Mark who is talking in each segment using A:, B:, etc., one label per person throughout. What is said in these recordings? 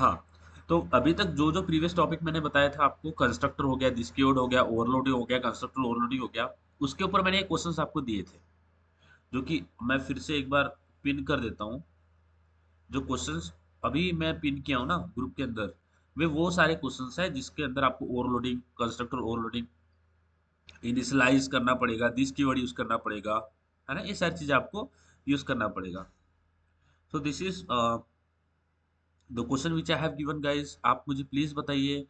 A: हाँ, तो अभी तक जो जो प्रीवियस टॉपिक मैंने बताया था आपको, कंस्ट्रक्टर हो गया, दिस कीवर्ड हो गया, ओवरलोडिंग हो गया, कंस्ट्रक्टर ओवरलोडिंग हो गया, उसके ऊपर मैंने क्वेश्चंस आपको दिए थे, जो कि मैं फिर से एक बार पिन कर देता हूँ। जो क्वेश्चंस अभी मैं पिन किया हूँ ना ग्रुप के अंदर, वे वो सारे क्वेश्चंस हैं जिसके अंदर आपको ओवरलोडिंग, कंस्ट्रक्टर ओवरलोडिंग इनिशियलाइज करना पड़ेगा, दिस कीवर्ड यूज करना पड़ेगा, है ना, ये सारी चीजें आपको यूज करना पड़ेगा। So this is the question which I have given guys. आप मुझे प्लीज बताइए,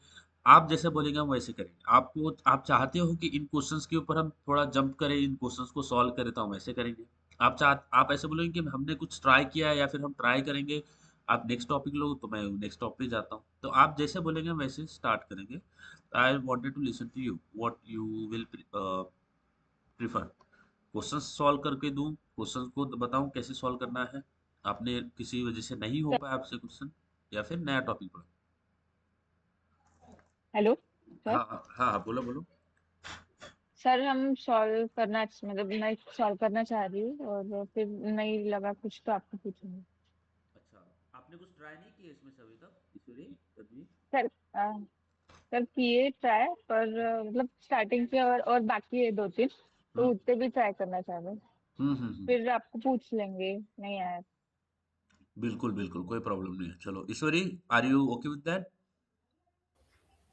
A: आप जैसे बोलेंगे हम वैसे करेंगे। आपको आप चाहते हो कि इन क्वेश्चंस के ऊपर हम थोड़ा जंप करें, इन क्वेश्चंस को सॉल्व करें, तो हम वैसे करेंगे। आप ऐसे बोलेंगे कि हमने कुछ ट्राई किया है या फिर हम ट्राई करेंगे, आप नेक्स्ट टॉपिक लो, तो मैं नेक्स्ट टॉपिक जाता हूँ। तो आप जैसे बोलेंगे हम वैसे स्टार्ट करेंगे। I wanted to listen to you, what you will prefer. Questions solve करके दूं, क्वेश्चंस को बताऊं कैसे सॉल्व करना है, आपने किसी वजह से नहीं हो पाया आपसे क्वेश्चन, या फिर नया टॉपिक पढ़ो।
B: Hello sir.
A: हाँ हाँ हाँ हाँ, बोलो बोलो।
B: सर हम सॉल्व करना मतलब मैं सॉल्व करना चाह रही हूँ और फिर नहीं लगा कुछ तो आपको पूछूंगी।
A: अच्छा, आपने कुछ ट्राई नहीं किया इसमें से अभी तक, ईश्वरी, तन्वी?
B: सर सर किए ट्राई पर मतलब स्टार्टिंग के और बाकी है दो तीन, तो
A: हम्म
B: उतने भी ट्राई करना चाह रहे हैं।
A: हम्म।
B: फिर आपको पूछ लेंगे नहीं आया।
A: बिल्कुल बिल्कुल, कोई प्रॉब्लम नहीं है। चलो Ishwari, are you okay with that?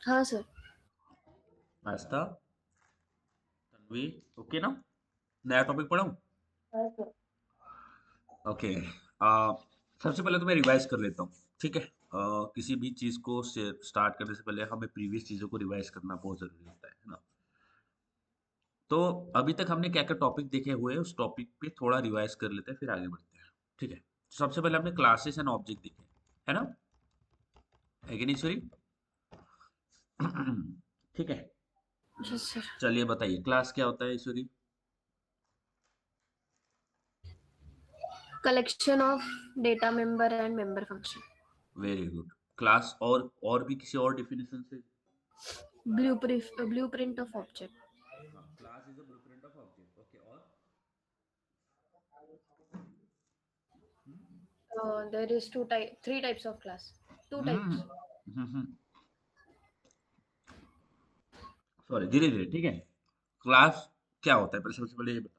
C: हाँ सर।
A: नाश्ता, तन्वी, ओके ना? नया टॉपिक पढ़ाऊं?
C: हाँ सर।
A: ओके। सबसे पहले तो मैं रिवाइज कर लेता हूँ, ठीक है? किसी भी चीज़ को स्टार्ट करने से पहले हमें प्रीवियस चीज़ों को रिवाइज करना बहुत ज़रूरी होता है ना? तो अभी तक हमने क्या क्या टॉपिक देखे हुए हैं, उस टॉपिक पे थोड़ा रिवाइज कर लेते हैं, फिर आगे बढ़ते हैं, ठीक है? सबसे पहले हमने क्लासेस एंड ऑब्जेक्ट देखे, है ना? है कि नहीं सॉरी? ठीक है।
C: Yes sir.
A: चलिए बताइए, क्लास क्या होता है sorry?
C: Collection of data member and member function.
A: Very good. Class और भी किसी और डेफिनेशन से?
C: Blueprint of object.
A: हाँ, class is a blueprint of object, okay. और
C: there is three types of class. Two types.
A: Sorry, धीरे धीरे, ठीक है। क्लास क्या होता है, पहले सबसे पहले ये बताओ।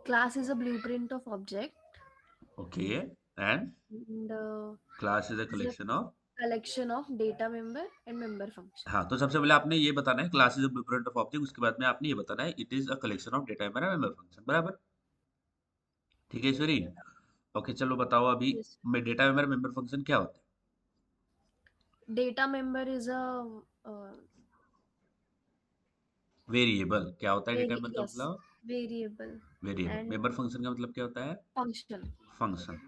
C: Class is a blueprint of object
A: okay, and
C: and
A: class is a
C: is a
A: collection of.
C: Collection of data member and member function.
A: हाँ, तो सबसे पहले आपने ये बताना है class is a blueprint of object, उसके बाद में आपने ये बताना है it is a collection of data member member function, बराबर? ठीक है ईश्वरी? ओके, चलो बताओ अभी,
C: यस।
A: मैं डेटा मेंबर मेंबर फंक्शन क्या होता
C: data member is a
A: variable? क्या होता है डेटा
C: वेरी
A: मेंबर का
C: यस
A: मतलब?
C: Variable
A: variable.
C: And
A: member function का मतलब क्या होता है?
C: फंक्शन।
A: फंक्शन।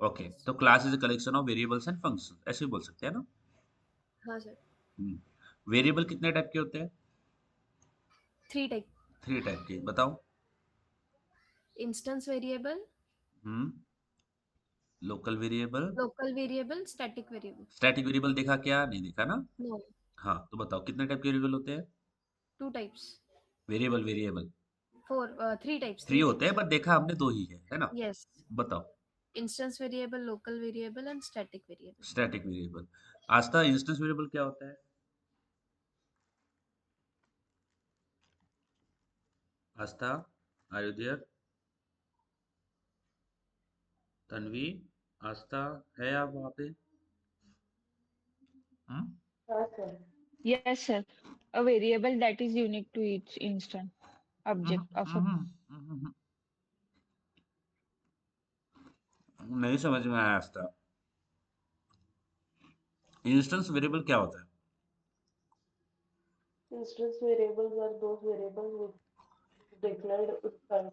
A: ओके, तो class is a collection of variables and function, ऐसे भी बोल सकते हैं ना?
C: हाँ सर।
A: वेरिएबल कितने टाइप के होते हैं?
C: Three type.
A: 3 टाइप के, बताओ।
C: Instance variable,
A: hmm local variable.
C: Local variable, static variable.
A: Static variable देखा क्या, नहीं देखा ना?
C: नो।
A: हाँ, तो बताओ कितने टाइप के वेरिएबल होते हैं?
C: Two types.
A: Variable variable
C: three types,
A: 3
C: three
A: होते हैं,
C: टाइप्स।
A: पर देखा हमने 2 ही है ना?
C: यस।
A: बताओ।
C: Instance variable, local variable and static variable.
A: Static variable. Aastha, instance variable क्या होता है? आस्था, आर यू देयर? तन्वी, आस्था, है आप वहाँ पे? हम्म
C: हाँ sir.
B: Yes, sir. A variable that is unique to each instant
A: hmm,
B: object of a.
A: हम्म, हम्म, नहीं समझ में आया आस्था। इंस्टेंस वेरिएबल क्या होता है?
C: Instance variables are those variables which declared inside.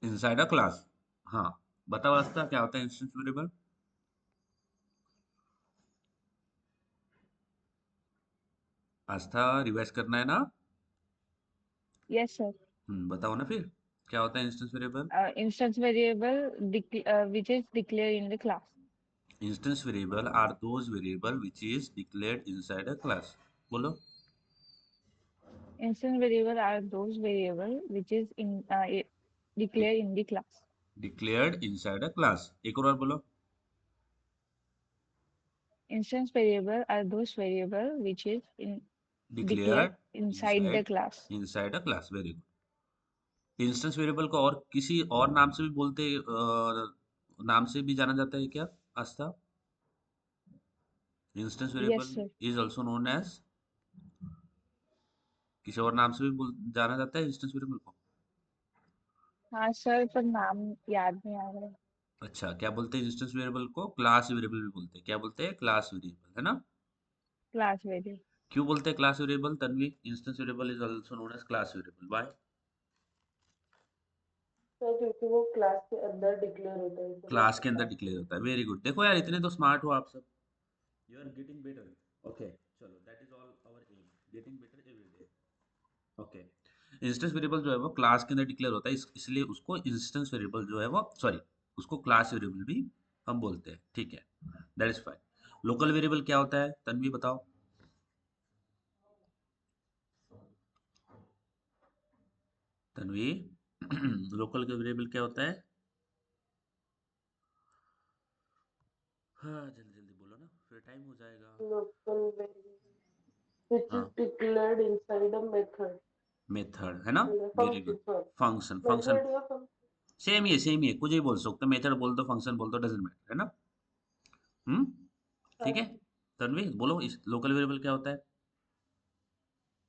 A: Inside a class. हाँ, बताओ आस्था, क्या होता है इंस्टेंस वेरिएबल? आस्था, रिवाइज करना है ना?
B: Yes, sir.
A: बताओ ना फिर, क्या होता है instance variable?
B: Instance variable which is declared in the class.
A: Instance variable are those variable which is declared inside a class. बोलो।
B: Instance variable are those variable which is declared in the class.
A: Declared inside a class, एक और बार बोलो।
B: instance variable are those variable which is declared
A: declared
B: inside the
A: inside
B: class.
A: Inside a class, very good. Instance variable को और किसी और नाम से भी बोलते, नाम से भी जाना जाता है क्या Astha? Instance
B: Yes,
A: variable
B: sir.
A: Is also known as, किसी और नाम से भी जाना जाता है इंस्टेंस वेरिएबल को?
B: हाँ सर, पर नाम याद नहीं आ रहा है।
A: अच्छा, क्या बोलते हैं इंस्टेंस वेरिएबल को? क्लास वेरिएबल भी बोलते हैं। क्या बोलते हैं? क्लास वेरिएबल, है ना?
B: Class variable.
A: क्यों बोलते हैं class variable Tanvi? Instance variable is also known as class variable, why?
C: Sir क्योंकि वो क्लास के अंदर डिक्लेयर होता है, इसलिए
A: क्लास
C: उसको
A: के अंदर
C: क्लास
A: डिक्लेयर
C: बोलते
A: होता है, वेरी गुड। देखो यार, इतने तो स्मार्ट हो आप सब, you are getting better. Okay, चलो, that is all our aim, getting better every day. Okay, instance variable जो है वो क्लास के अंदर डिक्लेयर होता है, इसलिए उसको इंस्टेंस वेरिएबल जो है वो, सॉरी, उसको क्लास वेरिएबल भी हम बोलते हैं, ठीक है, that is fine. Local variable क्या होता है तन्वी बताओ? तन्वी लोकल वेरिएबल क्या होता है? हाँ, जल्दी जल्दी बोलो ना, फिर टाइम हो जाएगा।
C: हैं। लोकल वेरिएबल which is
A: हाँ,
C: declared inside a method
A: method है ना,
C: या
A: very
C: function,
A: good.
C: sorry,
A: function, function
C: method या फंक्शन।
A: सेम ही है, कुछ ही बोल सकते हो, मेथड बोल दो, फंक्शन बोल दो, डजेंट मैटर, है ना? हम्म, ठीक है। तन्वी बोलो, इस लोकल वेरिएबल क्या होता है?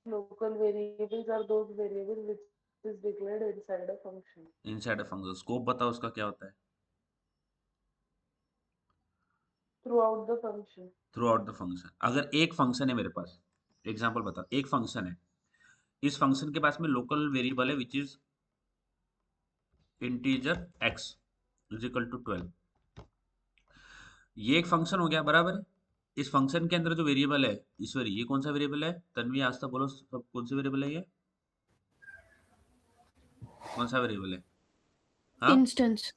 C: Local variables are those variables which is declared inside a function
A: inside a function, scope बताओ उसका क्या होता है?
C: throughout the function.
A: Through out the function. अगर एक फंक्शन है मेरे पास, एग्जांपल बता, एक फंक्शन है, इस फंक्शन के पास में लोकल वेरिएबल है which is integer x is equal to 12। ये एक फंक्शन हो गया, बराबर है। इस फंक्शन के अंदर जो वेरिएबल है ईश्वरी, ये कौन सा वेरिएबल है? तन्वी आज तक बोलो सब, कौन सा वेरिएबल है ये? कौन सा वेरिएबल है? हाँ,
D: इंस्टेंस।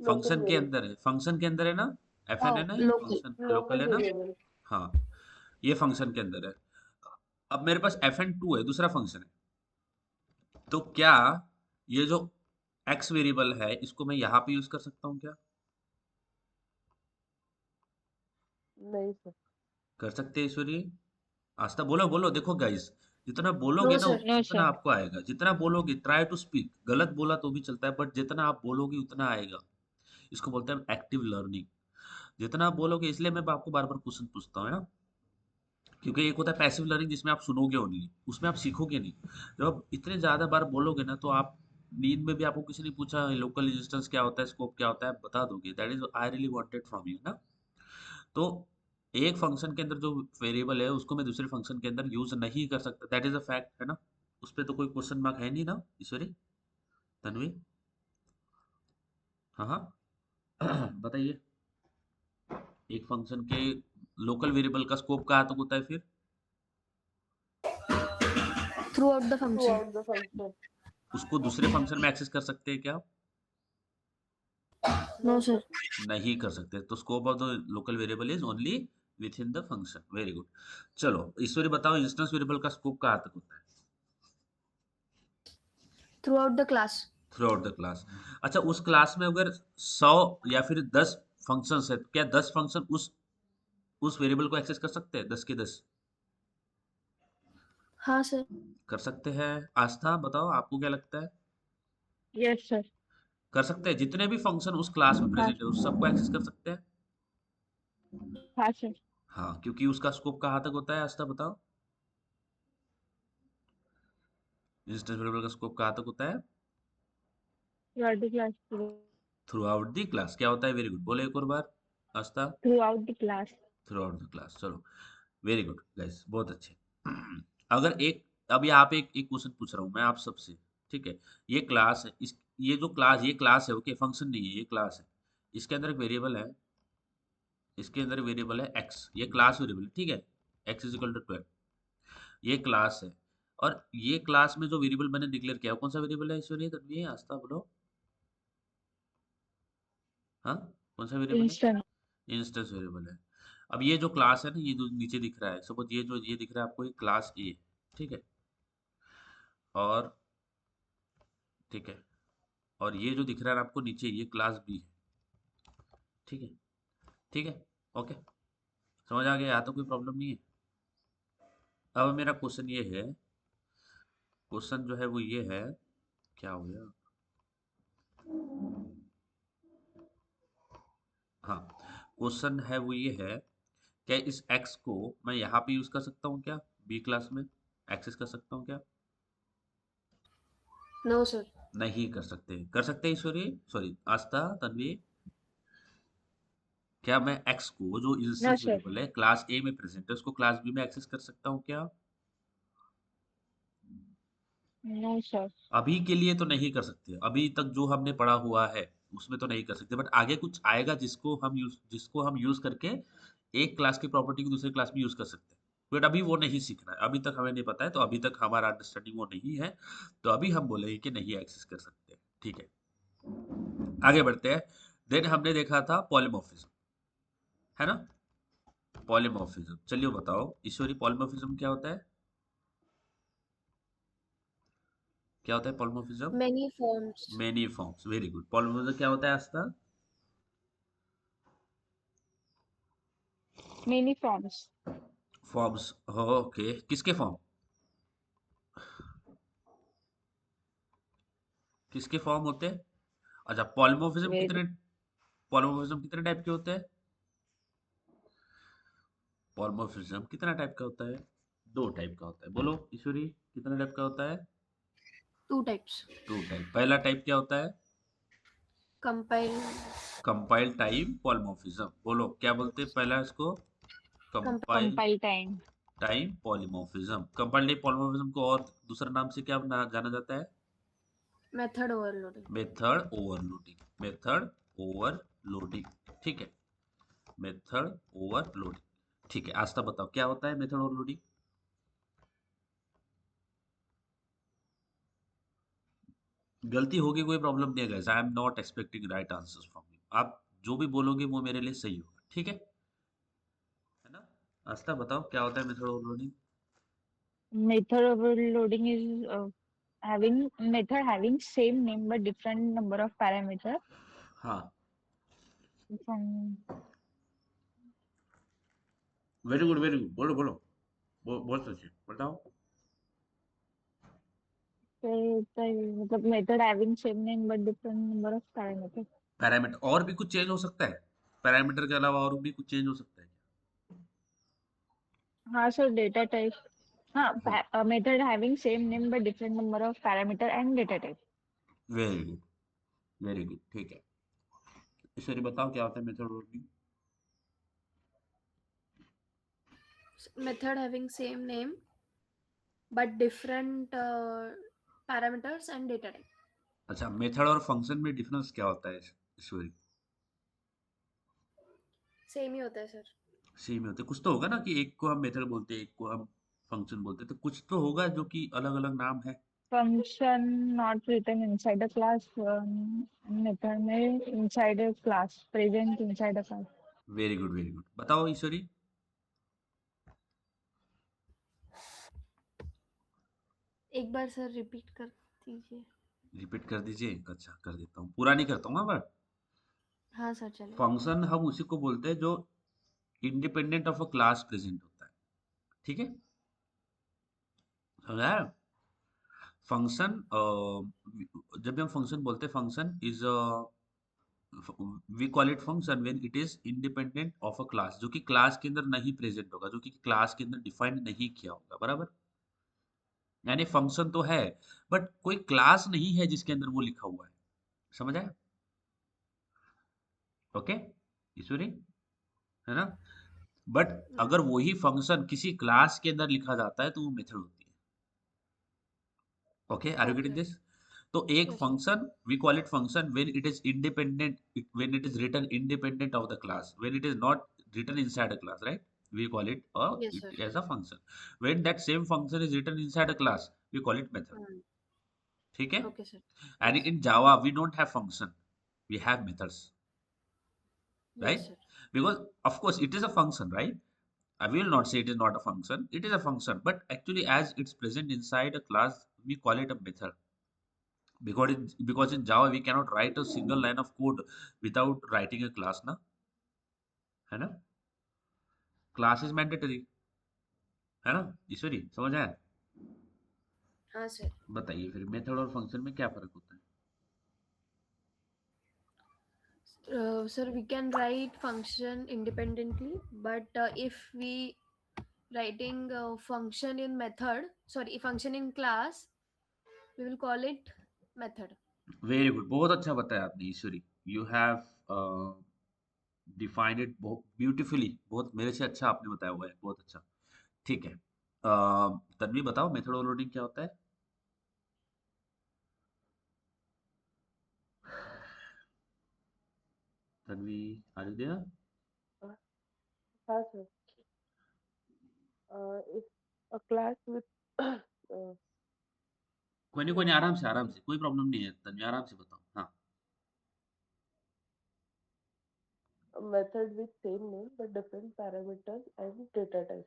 C: Local
A: फंक्शन के
C: variable.
A: अंदर है, फंक्शन के अंदर है ना, fn है
D: हाँ,
A: ना, ये
D: लोकल।
A: फंक्शन लोकल
C: Local
A: है ना।
C: variable.
A: हाँ, ये फंक्शन के अंदर है। अब मेरे पास fn2 है, दूसरा फंक्शन है, तो क्या ये जो x वेरिएबल है इसको मैं यहाँ पे यूज कर सकता हूँ क्या?
C: नहीं सर।
A: कर सकते हैं ईश्वरी? आस्था बोलो बोलो, देखो गाइस, जितना
D: नो
A: बोलोगे ना
D: सर।
B: नो
A: उतना
B: सर।
A: आपको आएगा, जितना बोलोगे, ट्राई टू स्पीक, गलत बोला तो भी चलता है, बट जितना आप बोलोगे उतना आएगा। इसको बोलते हैं एक्टिव लर्निंग। जितना आप बोलोगे, इसलिए मैं आपको बार बार क्वेश्चन पूछता हूँ, है ना? क्योंकि एक होता है पैसिव लर्निंग जिसमें आप सुनोगे ओनली, उसमें आप सीखोगे नहीं। जब आप इतने ज्यादा बार बोलोगे ना, तो आप नींद में भी आपको किसी ने पूछा लोकल इंस्टेंस क्या होता है, स्कोप क्या होता है, आप बता दोगे, that is I really wanted from you ना। तो एक फंक्शन के अंदर जो वेरिएबल है उसको मैं दूसरे फंक्शन के अंदर यूज नहीं कर सकता, दैट इज अ फैक्ट, है ना? उस पे तो कोई क्वेश्चन मार्क है नहीं ना ईश्वरी, तन्वी? हाँ हाँ बताइए, एक फंक्शन के लोकल वेरिएबल का स्कोप कहाँ तक होता है फिर?
D: Through out the function.
C: Throughout the function.
A: उसको दूसरे फंक्शन में एक्सेस कर सकते हैं क्या?
D: No
C: No
D: sir.
C: sir.
A: नहीं कर सकते, तो scope of the local variable is only within the function, very good. चलो ईश्वरी बताओ, इंस्टेंस वेरिएबल का स्कोप कहाँ तक होता है?
D: Through out the class.
A: Throughout the class. अच्छा, उस क्लास में अगर 100 या फिर 10 फंक्शंस है, तो क्या 10 फंक्शन उस वेरिएबल को एक्सेस कर सकते हैं, 10 के 10?
D: हाँ सर।
A: कर सकते हैं। आस्था बताओ, आपको क्या लगता है?
B: Yes sir.
A: कर सकते हैं, जितने भी फंक्शन उस क्लास में
B: हाँ
A: प्रेजेंट है उस सबको एक्सेस कर सकते हैं।
B: हाँ सर।
A: हाँ, क्योंकि उसका स्कोप कहाँ तक होता है, आस्था बताओ? इंस्टेंस वेरिएबल का स्कोप कहाँ तक होता है?
B: Through class.
A: Throughout the class क्या होता है? वेरी गुड, बोले एक और बार Astha.
B: Throughout the class.
A: Throughout the class, चलो, वेरी गुड गाइस, बहुत अच्छे। अगर एक, अब यहाँ पे एक क्वेश्चन पूछ रहा हूँ मैं आप सबसे, ठीक है? ये क्लास है, इस ये क्लास है, ओके, फंक्शन नहीं है, ये क्लास है। इसके अंदर एक वेरिएबल है, इसके अंदर वेरिएबल है x, ये क्लास वेरिएबल है, ठीक है? x इज इक्वल टू 12, ये क्लास है। और ये क्लास में जो वेरिएबल मैंने डिक्लेयर किया, कौन सा वेरिएबल है ईश्वरीय तन्वी आस्था बोलो? हाँ, कौन सा वेरिएबल है?
B: इंस्टेंट।
A: इंस्टेंस वेरिएबल है। अब ये जो क्लास है ना, ये जो नीचे दिख रहा है, सपोज ये जो ये दिख रहा है आपको, ये क्लास ए, ठीक है? और ठीक है, और ये जो दिख रहा है आपको नीचे, ये क्लास बी है, ठीक है? ठीक है, ओके। समझ आ गया? यहाँ तो कोई प्रॉब्लम नहीं है। अब मेरा क्वेश्चन ये है, क्वेश्चन जो है वो ये है, क्या हो गया? हाँ, क्वेश्चन है वो ये है, क्या इस x को मैं यहाँ पे यूज कर सकता हूँ क्या, बी क्लास में एक्सेस कर सकता हूँ क्या?
D: No, sir.
A: नहीं कर सकते। कर सकते हैं ईश्वरी, सॉरी आस्था, तन्वी? क्या मैं x को जो
B: नो
A: इंस्टेंस
B: सर।
A: वेरिएबल है क्लास ए में प्रेजेंट है उसको क्लास बी में एक्सेस कर सकता हूँ क्या?
B: No sir.
A: अभी के लिए तो नहीं कर सकते, अभी तक जो हमने पढ़ा हुआ है उसमें तो नहीं कर सकते, बट आगे कुछ आएगा जिसको हम यूज करके एक क्लास की प्रॉपर्टी को दूसरे क्लास में यूज कर सकते हैं। बट अभी वो नहीं सीखना है, अभी तक हमें नहीं पता है, तो अभी तक हमारा अंडरस्टैंडिंग वो नहीं है, तो अभी हम बोलेंगे कि नहीं एक्सेस कर सकते। ठीक है, आगे बढ़ते हैं। देन हमने देखा था पॉलीमॉर्फिज्म, है ना? पॉलीमॉर्फिज्म, चलिए बताओ ईश्वरी, पॉलीमॉर्फिज्म क्या होता है? क्या होता है polymorphism?
D: Many forms.
A: Many forms, very good. Polymorphism क्या होता है Astha?
B: Many forms.
A: Forms, okay, किसके फॉर्म? किसके फॉर्म होते हैं? अच्छा, पॉलीमॉर्फिज्म कितने टाइप के होते हैं? पॉलीमॉर्फिज्म कितना टाइप का होता है? दो टाइप का होता है, बोलो ईश्वरी, कितने टाइप का होता है?
D: 2 types.
A: Two type. पहला टाइप क्या होता है?
D: Compile.
A: कंपाइल टाइम पॉलीमॉर्फिज्म, बोलो क्या बोलते हैं पहला इसको? Compile
B: compile time.
A: Time polymorphism. Compile time polymorphism को और दूसरा नाम से क्या जाना जाता है?
D: Method overloading.
A: Method overloading, method overloading, ठीक है, मेथड ओवरलोडिंग। ठीक है, आस्था बताओ क्या होता है मेथड ओवरलोडिंग? गलती होगी कोई प्रॉब्लम नहीं है guys, I am not expecting right answers from you, आप जो भी बोलोगे वो मेरे लिए सही होगा, ठीक है ना? आस्था बताओ क्या होता है method overloading?
B: Method overloading is having method having same name but different number of parameter
A: हाँ,
B: from
A: very good very good, बोलो बोलो, बहुत अच्छे, बताओ।
B: मतलब method having same name but different number of parameter।
A: Parameter और भी कुछ चेंज हो सकता है? पैरामीटर के अलावा और भी कुछ चेंज हो सकता है?
B: हाँ सर, डेटा टाइप। हाँ, method having same name but different number of parameter and data type.
A: Very good, very good, ठीक है। ईश्वरी बताओ क्या होता है method overloading?
D: Method having same name but different parameters and data type.
A: अच्छा, method और function में डिफरेंस क्या होता है ईश्वरी?
D: Same ही होता है सर.
A: सेम ही होते हैं, कुछ तो होगा ना कि एक को हम मेथड बोलते हैं एक को हम फंक्शन बोलते हैं, तो कुछ तो होगा जो कि अलग अलग नाम है।
B: Function not written inside a class, method में inside a class, present inside a class.
A: Very good very good, बताओ ईश्वरी।
D: एक बार सर रिपीट कर दीजिए.
A: रिपीट कर दीजिए, अच्छा कर देता हूँ, पूरा नहीं करता हूँ, बट
D: हाँ सर चलेगा.
A: फंक्शन हम उसी को बोलते हैं जो independent of a class present होता है, ठीक है, समझा? फंक्शन, जब भी हम फंक्शन बोलते हैं, function is we call it function when it is independent of a class, जो कि क्लास के अंदर नहीं प्रेजेंट होगा, जो कि क्लास के अंदर डिफाइन नहीं किया होगा, बराबर? यानी फंक्शन तो है बट कोई क्लास नहीं है जिसके अंदर वो लिखा हुआ है, समझ आया? ओके ईश्वरी, है ना? बट अगर वही फंक्शन किसी क्लास के अंदर लिखा जाता है तो वो मेथड होती है। Okay, are you getting
D: okay.
A: This? तो एक
D: yes sir.
A: Function, we call it function when it is independent, when it is written independent of the class, when it is not written inside a class, right? We call it
D: yes
A: it
D: sir.
A: as a function. When that same function is written inside a class, we call it method. ठीक है?
D: Okay sir.
A: And
D: yes.
A: in Java, we don't have function, we have methods, right?
D: Yes sir.
A: Because of course it is a function, right? I will not say it is not a function, it is a function, but actually as it's present inside a class, we call it a method. Because in Java we cannot write a single line of code without writing a class, na? है ना? Class is mandatory, है ना ईश्वरी, समझ आया?
D: हाँ sir.
A: बताइए फिर method और फंक्शन में क्या फर्क होता है?
D: Sir, we can write function independently, but if we writing function in method, sorry, function in class, we will call it method.
A: Very good, बहुत अच्छा बताया आपने ईश्वरी। यू हैव डिफाइंड इट बहुत ब्यूटीफुली, बहुत मेरे से अच्छा आपने बताया हुआ है, बहुत अच्छा। ठीक है, तन्वी बताओ मेथड ओवरलोडिंग क्या होता है? Tanvi, are you there?
C: हाँ sir, if a class with
A: कोई नहीं, आराम से, कोई प्रॉब्लम नहीं है तन्वी, आराम से बताओ। हाँ,
C: a method with same name but different parameters and data type.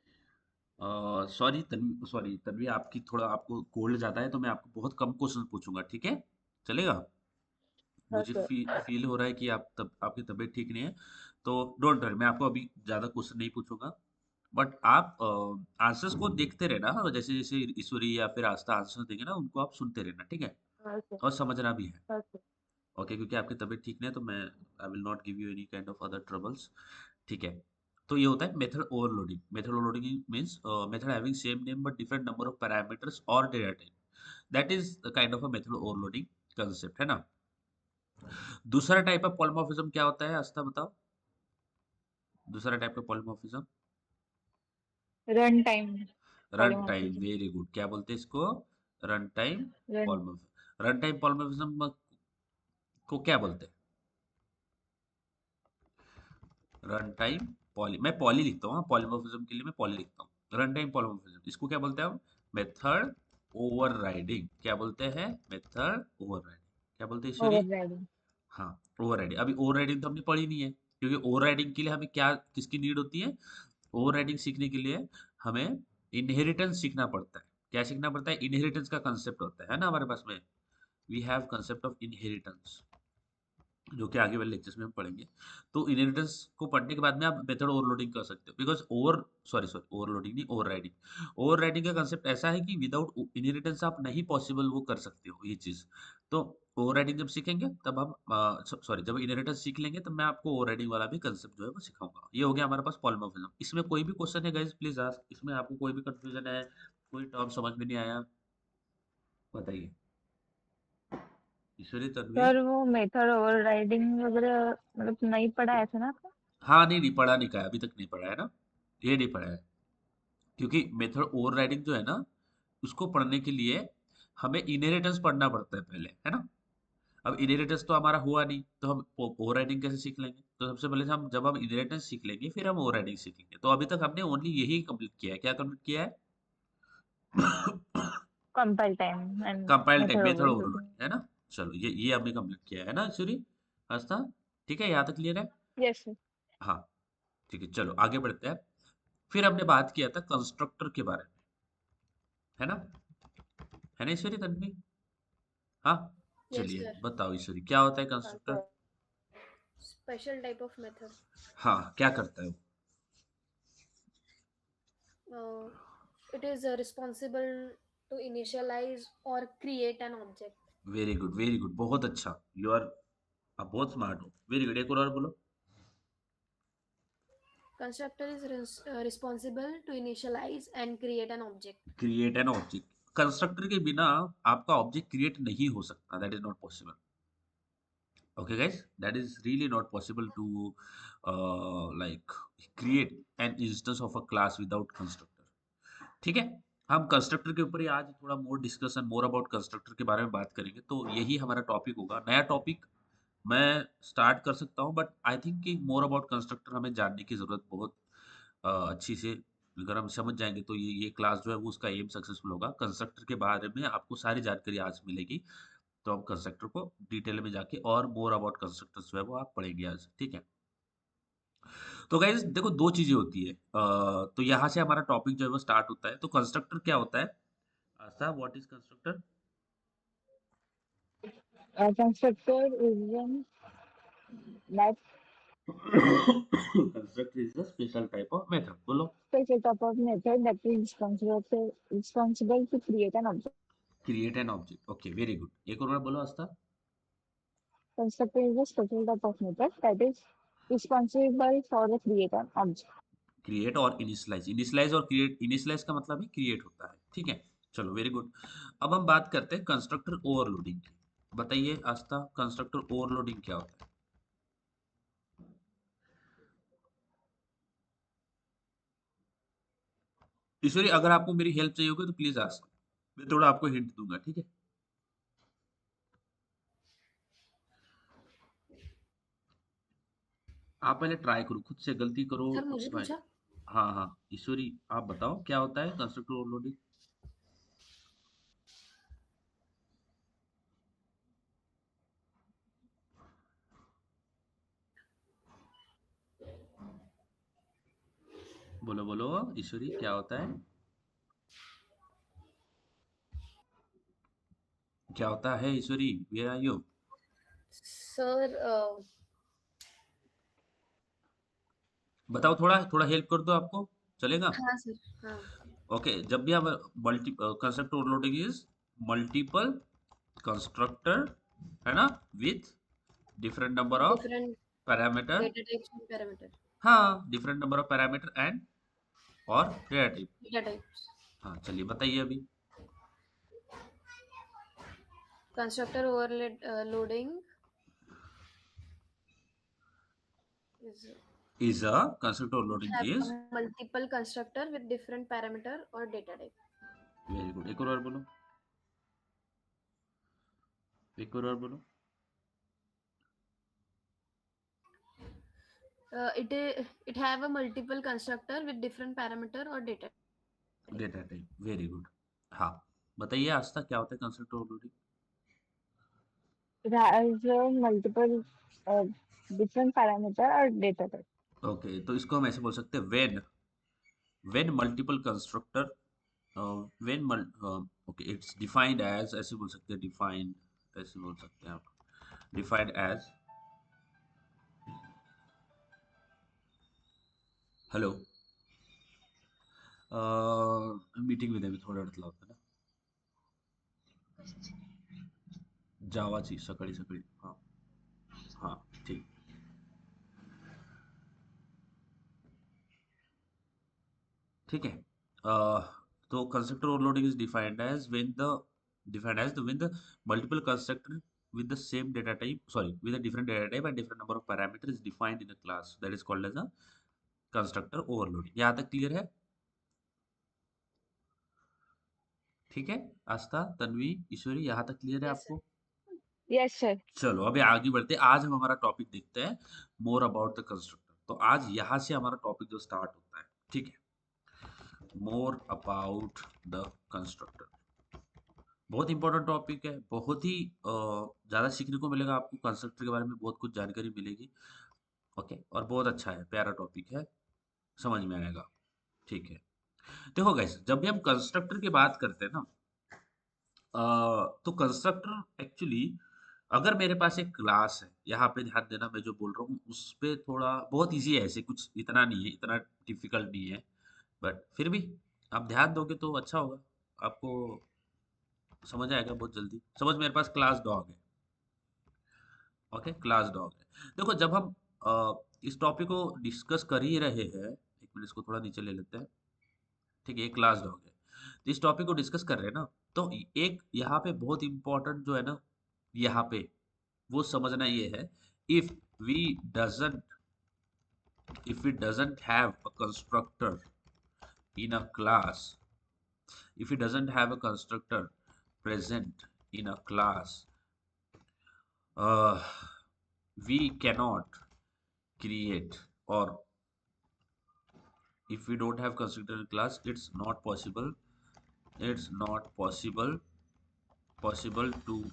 A: Sorry Tanvi, आपकी थोड़ा आपको कोल्ड ज्यादा है, तो मैं आपको बहुत कम क्वेश्चन पूछूंगा, ठीक है? चलेगा?
C: हाँ
A: मुझे
C: सर।
A: फील हो रहा है कि आपकी तबीयत ठीक नहीं है, तो डोंट वरी, मैं आपको अभी ज़्यादा क्वेश्चन नहीं पूछूंगा। बट आप आंसर्स को देखते रहना, हाँ, जैसे जैसे ईश्वरी या फिर आस्था आंसर देंगे ना, उनको आप सुनते रहना, ठीक है?
C: हाँ सर।
A: और समझना भी है।
C: हाँ सर।
A: ओके, क्योंकि आपकी तबीयत ठीक नहीं है, तो मैं I will not give you any kind of other troubles, ठीक है? तो ये होता है method overloading. Method overloading means method having same name but different number of parameters और data type, that is the kind of a method overloading concept, है ना? दूसरा टाइप ऑफ पॉलीमॉर्फिज्म क्या होता है, आस्था बताओ? दूसरा टाइप का polymorphism,
B: run time
A: run time,
B: polymorphism.
A: Very good. क्या बोलते हैं इसको? Run time
B: run
A: polymorphism. Run time polymorphism को क्या बोलते हैं? रन टाइम पॉली, मैं पॉली लिखता हूँ, पॉलीमॉर्फिज्म के लिए मैं पॉली लिखता हूँ। रन टाइम पॉलीमॉर्फिज्म, इसको क्या बोलते हैं हम? Method overriding. क्या बोलते हैं? Method overriding. क्या बोलते हैं ईश्वरी?
B: ओवरराइडिंग।
A: हाँ, ओवरराइडिंग। अभी ओवरराइडिंग तो हमने पढ़ी नहीं है, क्योंकि ओवरराइडिंग के लिए हमें क्या, किसकी नीड होती है? ओवरराइडिंग सीखने के लिए हमें इनहेरिटेंस सीखना पड़ता है। क्या सीखना पड़ता है? इनहेरिटेंस का कंसेप्ट होता है ना हमारे पास में। We have concept of inheritance, जो कि आगे वाले लेक्चर्स में हम पढ़ेंगे। तो इनहेरिटेंस को पढ़ने के बाद में आप मेथड ओवरलोडिंग कर सकते हो, बिकॉज सॉरी ओवरलोडिंग नहीं, ओवरराइडिंग। ओवरराइडिंग का कंसेप्ट ऐसा है कि विदाउट इनहेरिटेंस आप नहीं पॉसिबल वो कर सकते हो ये चीज। तो ओवरराइडिंग जब सीखेंगे तब हम, सॉरी जब इनहेरिटेंस सीख लेंगे तब मैं आपको ओवरराइडिंग वाला भी कंसेप्ट जो है वो सिखाऊंगा। ये हो गया हमारे पास पॉलीमॉर्फिज्म। इसमें कोई भी क्वेश्चन है गाइस, प्लीज आस्क। इसमें आपको कोई भी कंफ्यूजन है, कोई टर्म समझ में नहीं आया, बताइए। ईश्वरी, तन्वी?
B: सर वो मेथड ओवरराइडिंग वगैरह मतलब नहीं पढ़ा है ऐसा ना आपने?
A: हाँ, नहीं नहीं पढ़ा, नहीं कहा अभी तक, नहीं पढ़ा है ना, ये नहीं पढ़ा है। क्योंकि मेथड ओवरराइडिंग जो है ना, उसको पढ़ने के लिए हमें इनहेरिटेंस पढ़ना पड़ता है पहले, है ना? अब इनहेरिटेंस तो हमारा हुआ नहीं, तो हम ओवरराइडिंग कैसे सीख लेंगे? तो सबसे पहले हम, जब हम इनहेरिटेंस सीख लेंगे फिर हम ओवरराइडिंग सीखेंगे। तो अभी तक हमने ओनली यही कंप्लीट किया है। क्या कंप्लीट किया है?
B: Compile time and
A: compile time,
B: method
A: method
B: overloading.
A: Overloading, है ना? चलो, ये हमने कंप्लीट किया है ना सूरी, आस्था? ठीक है, यहाँ तक क्लियर है?
B: Yes sir.
A: हाँ, ठीक है, चलो आगे बढ़ते हैं। फिर हमने बात किया था कंस्ट्रक्टर के बारे में, है ना? है ना ईश्वरी, तन्वी? हाँ,
D: Yes
A: चलिए
D: sir.
A: बताओ ईश्वरी, क्या होता है
C: हाँ
A: constructor?
C: Sir.
D: Special type of method.
A: हाँ, क्या करता है वो?
D: Uh, it is responsible to initialize or create an object.
A: Very good, बहुत अच्छा। यू आर, आप बहुत स्मार्ट हो, वेरी गुड। एक और बोलो।
D: Constructor is responsible to initialize and create an object.
A: Create an object, constructor के बिना आपका ऑब्जेक्ट क्रिएट नहीं हो सकता, that is not possible. Okay guys, that is really not possible to like create an instance of a class without constructor, ठीक है? हम constructor के ऊपर ही आज थोड़ा more discussion, more about constructor के बारे में बात करेंगे, तो यही हमारा टॉपिक होगा। नया टॉपिक मैं स्टार्ट कर सकता हूँ, बट आई थिंक कि मोर अबाउट कंस्ट्रक्टर हमें जानने की जरूरत बहुत अच्छी से, अगर हम समझ जाएंगे तो ये क्लास जो है वो उसका एम सक्सेसफुल होगा। कंस्ट्रक्टर के बारे में आपको सारी जानकारी आज मिलेगी, तो हम कंस्ट्रक्टर को डिटेल में जाके और मोर अबाउट कंस्ट्रक्टर जो है वो आप पढ़ेंगे आज, ठीक है? तो गाइज देखो, दो चीजें होती है, तो यहाँ से हमारा टॉपिक जो है वो स्टार्ट होता है। तो कंस्ट्रक्टर क्या होता है Aastha, what is constructor?
B: Constructor is one that
A: constructor is a special type of method, बोलो।
B: type of method that is responsible to create an object.
A: Create an object, okay very good. एक और बार बोलो आस्था।
B: Constructor is a special type of method that is responsible for the create an object.
A: Create और initialise, initialise और create, initialise का मतलब ही create होता है, ठीक है। चलो वेरी गुड। अब हम बात करते हैं कंस्ट्रक्टर ओवरलोडिंग की। बताइए आस्था, कंस्ट्रक्टर ओवरलोडिंग क्या होता है? ईश्वरी, अगर आपको मेरी हेल्प चाहिए होगी तो प्लीज आस्क, मैं थोड़ा आपको हिंट दूंगा, ठीक है। आप पहले ट्राई करो, खुद से गलती करो।
D: सर मुझे
A: भाई
D: पूछा।
A: हाँ हाँ, ईश्वरी आप बताओ क्या होता है कंस्ट्रक्टर ओवरलोडिंग? बोलो बोलो ईश्वरी, क्या होता है? क्या होता है ईश्वरी, वेयर आर यू?
D: सर
A: बताओ, थोड़ा थोड़ा हेल्प कर दो, आपको चलेगा?
D: हाँ सर, हाँ।
A: ओके, जब भी हम multi constructor overloading is multiple constructor, है ना, with different number of
D: different
A: parameter.
D: Data types and parameter.
A: हाँ, different number of parameter and और डेटा टाइप।
D: Data types.
A: हाँ चलिए बताइए अभी।
D: Constructor overloading is
A: is a constructor overloading
D: have
A: is,
D: multiple constructor with different parameter or data type.
A: Very good. एक और बार बोलो, एक और बार बोलो।
D: It have a multiple constructor with different parameter or data.
A: Data type, very good. हाँ बताइए आस्था, क्या होता है constructor overloading?
B: It has multiple uh, different parameter or data type.
A: Okay, तो इसको हम ऐसे बोल सकते हैं, when multiple constructor, when okay it's defined as, ऐसे बोल सकते हैं, डिफाइंड, ऐसे बोल सकते हैं आप, डिफाइंड एज, हेलो, मीटिंग में देवी थोडा अडथळा होता ना, जावाची सकाळी सकाळी, हाँ हाँ ठीक, ठीक है। तो constructor overloading is defined as the when the multiple constructor with the same data type, sorry, with a different data type and different number of parameters is defined in a class, that is called as a constructor overloading. यहाँ तक clear है? ठीक है आस्था, तन्वी, ईश्वरी, यहाँ तक clear है
D: Yes sir.
A: आपको?
B: Yes, sir.
A: चलो अभी आगे बढ़ते हैं। आज हम हमारा टॉपिक देखते हैं, मोर अबाउट द कंस्ट्रक्टर। तो आज यहाँ से हमारा टॉपिक जो स्टार्ट होता है, ठीक है, मोर अबाउट द कंस्ट्रक्टर। बहुत इंपॉर्टेंट टॉपिक है, बहुत ही ज़्यादा सीखने को मिलेगा आपको कंस्ट्रक्टर के बारे में, बहुत कुछ जानकारी मिलेगी। ओके, और बहुत अच्छा है, प्यारा टॉपिक है, समझ में आएगा, ठीक है। देखो गाइस, जब भी हम कंस्ट्रक्टर की बात करते हैं ना, तो कंस्ट्रक्टर एक्चुअली, अगर मेरे पास एक क्लास है, यहाँ पे ध्यान देना, मैं जो बोल रहा हूँ उस पे थोड़ा बहुत इजी है, ऐसे कुछ इतना नहीं है, इतना डिफिकल्ट नहीं है, बट फिर भी आप ध्यान दोगे तो अच्छा होगा, आपको समझ आएगा बहुत जल्दी। समझ, मेरे पास क्लास डॉग है, ओके, क्लास डॉग है। देखो जब हम इस टॉपिक को डिस्कस कर ही रहे हैं, एक मिनट इसको थोड़ा नीचे ले लेते हैं, ठीक है, ये क्लास डॉग है, तो इस टॉपिक को डिस्कस कर रहे हैं ना, तो एक यहाँ पे बहुत इंपॉर्टेंट जो है ना, यहाँ पे वो समझना ये है, if we doesn't if it doesn't have a constructor in a class, if it doesn't have a constructor present in a class, uh, we cannot create, or if we don't have constructor in class, it's not possible, it's not possible to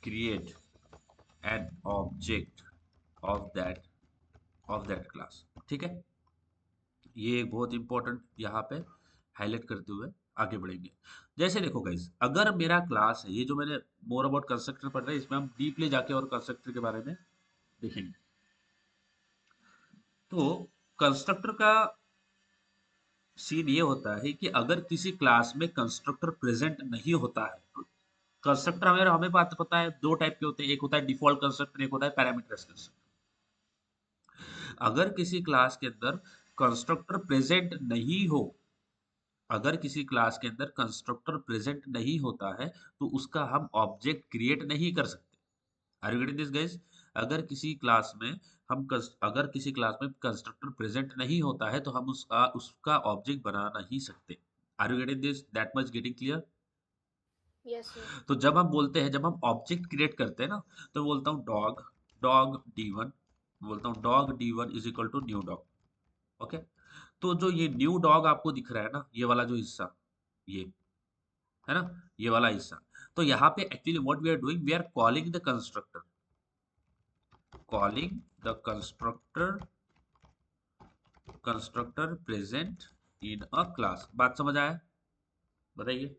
A: create an object of that class, ठीक है। ये एक बहुत important यहाँ पे highlight करते हुए आगे बढ़ेंगे। जैसे देखो गाइस, अगर मेरा क्लास है, ये जो मैंने मोर अबाउट कंस्ट्रक्टर पढ़ रहे हैं, इसमें हम डीपली जाके और कंस्ट्रक्टर के बारे में देखेंगे। तो कंस्ट्रक्टर का सीन ये होता है कि अगर किसी क्लास में कंस्ट्रक्टर प्रेजेंट नहीं होता है, कंस्ट्रक्टर हमें हमें बात पता है दो टाइप के होते हैं, एक होता है डिफॉल्ट कंस्ट्रक्टर, एक होता है पैरामीटर्स कंस्ट्रक्टर। अगर किसी क्लास के अंदर कंस्ट्रक्टर प्रेजेंट नहीं हो, अगर किसी क्लास के अंदर कंस्ट्रक्टर प्रेजेंट नहीं होता है तो उसका हम ऑब्जेक्ट क्रिएट नहीं कर सकते। Are you getting this guys? अगर किसी क्लास में अगर किसी क्लास में कंस्ट्रक्टर प्रेजेंट नहीं होता है तो हम उसका उसका ऑब्जेक्ट बना नहीं सकते। Are you getting this? That much getting clear?
D: Yes, sir.
A: तो जब हम बोलते हैं, जब हम ऑब्जेक्ट क्रिएट करते हैं ना, तो बोलता हूँ डॉग डॉग डी1, बोलता हूँ dog D1 is equal to new dog. Okay, तो जो ये न्यू डॉग आपको दिख रहा है ना, ये वाला जो हिस्सा, ये है ना, ये वाला हिस्सा, तो यहाँ पे actually what we are doing, we are calling the constructor, calling the constructor present in a class। बात समझ आया? बताइए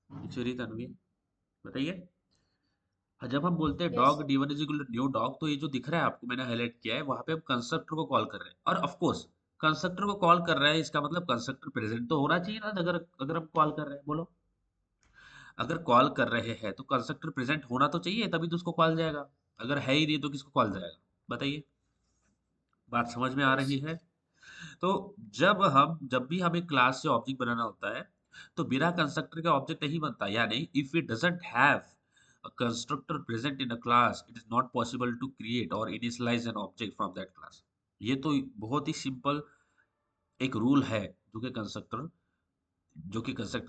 A: ईश्वरी, तन्वी, बताइए। जब हम बोलते हैं
D: Yes,
A: dog
D: sir.
A: D1 is equal to new dog, तो ये जो दिख रहा है आपको, मैंने हाईलाइट किया है, वहां पे हम कंस्ट्रक्टर को कॉल कर रहे हैं। और ऑफ कोर्स कंस्ट्रक्टर को कॉल कर रहे हैं, इसका मतलब कंस्ट्रक्टर प्रेजेंट तो होना चाहिए ना। अगर अगर हम कॉल कर रहे हैं, बोलो, अगर कॉल कर रहे हैं तो कंस्ट्रक्टर प्रेजेंट होना तो चाहिए, तभी तो उसको कॉल जाएगा। अगर है ही नहीं तो किसको कॉल जाएगा? बताइए, बात समझ में आ रही
D: Yes.
A: है? तो जब भी हमें क्लास से ऑब्जेक्ट बनाना होता है, तो बिना कंस्ट्रक्टर का ऑब्जेक्ट नहीं बनता। यानी if it doesn't have a constructor present in a class, it is not possible to create or initialize an object from that class। ये तो बहुत ही सिंपल एक रूल है, जो कि कंस्ट्रक्टर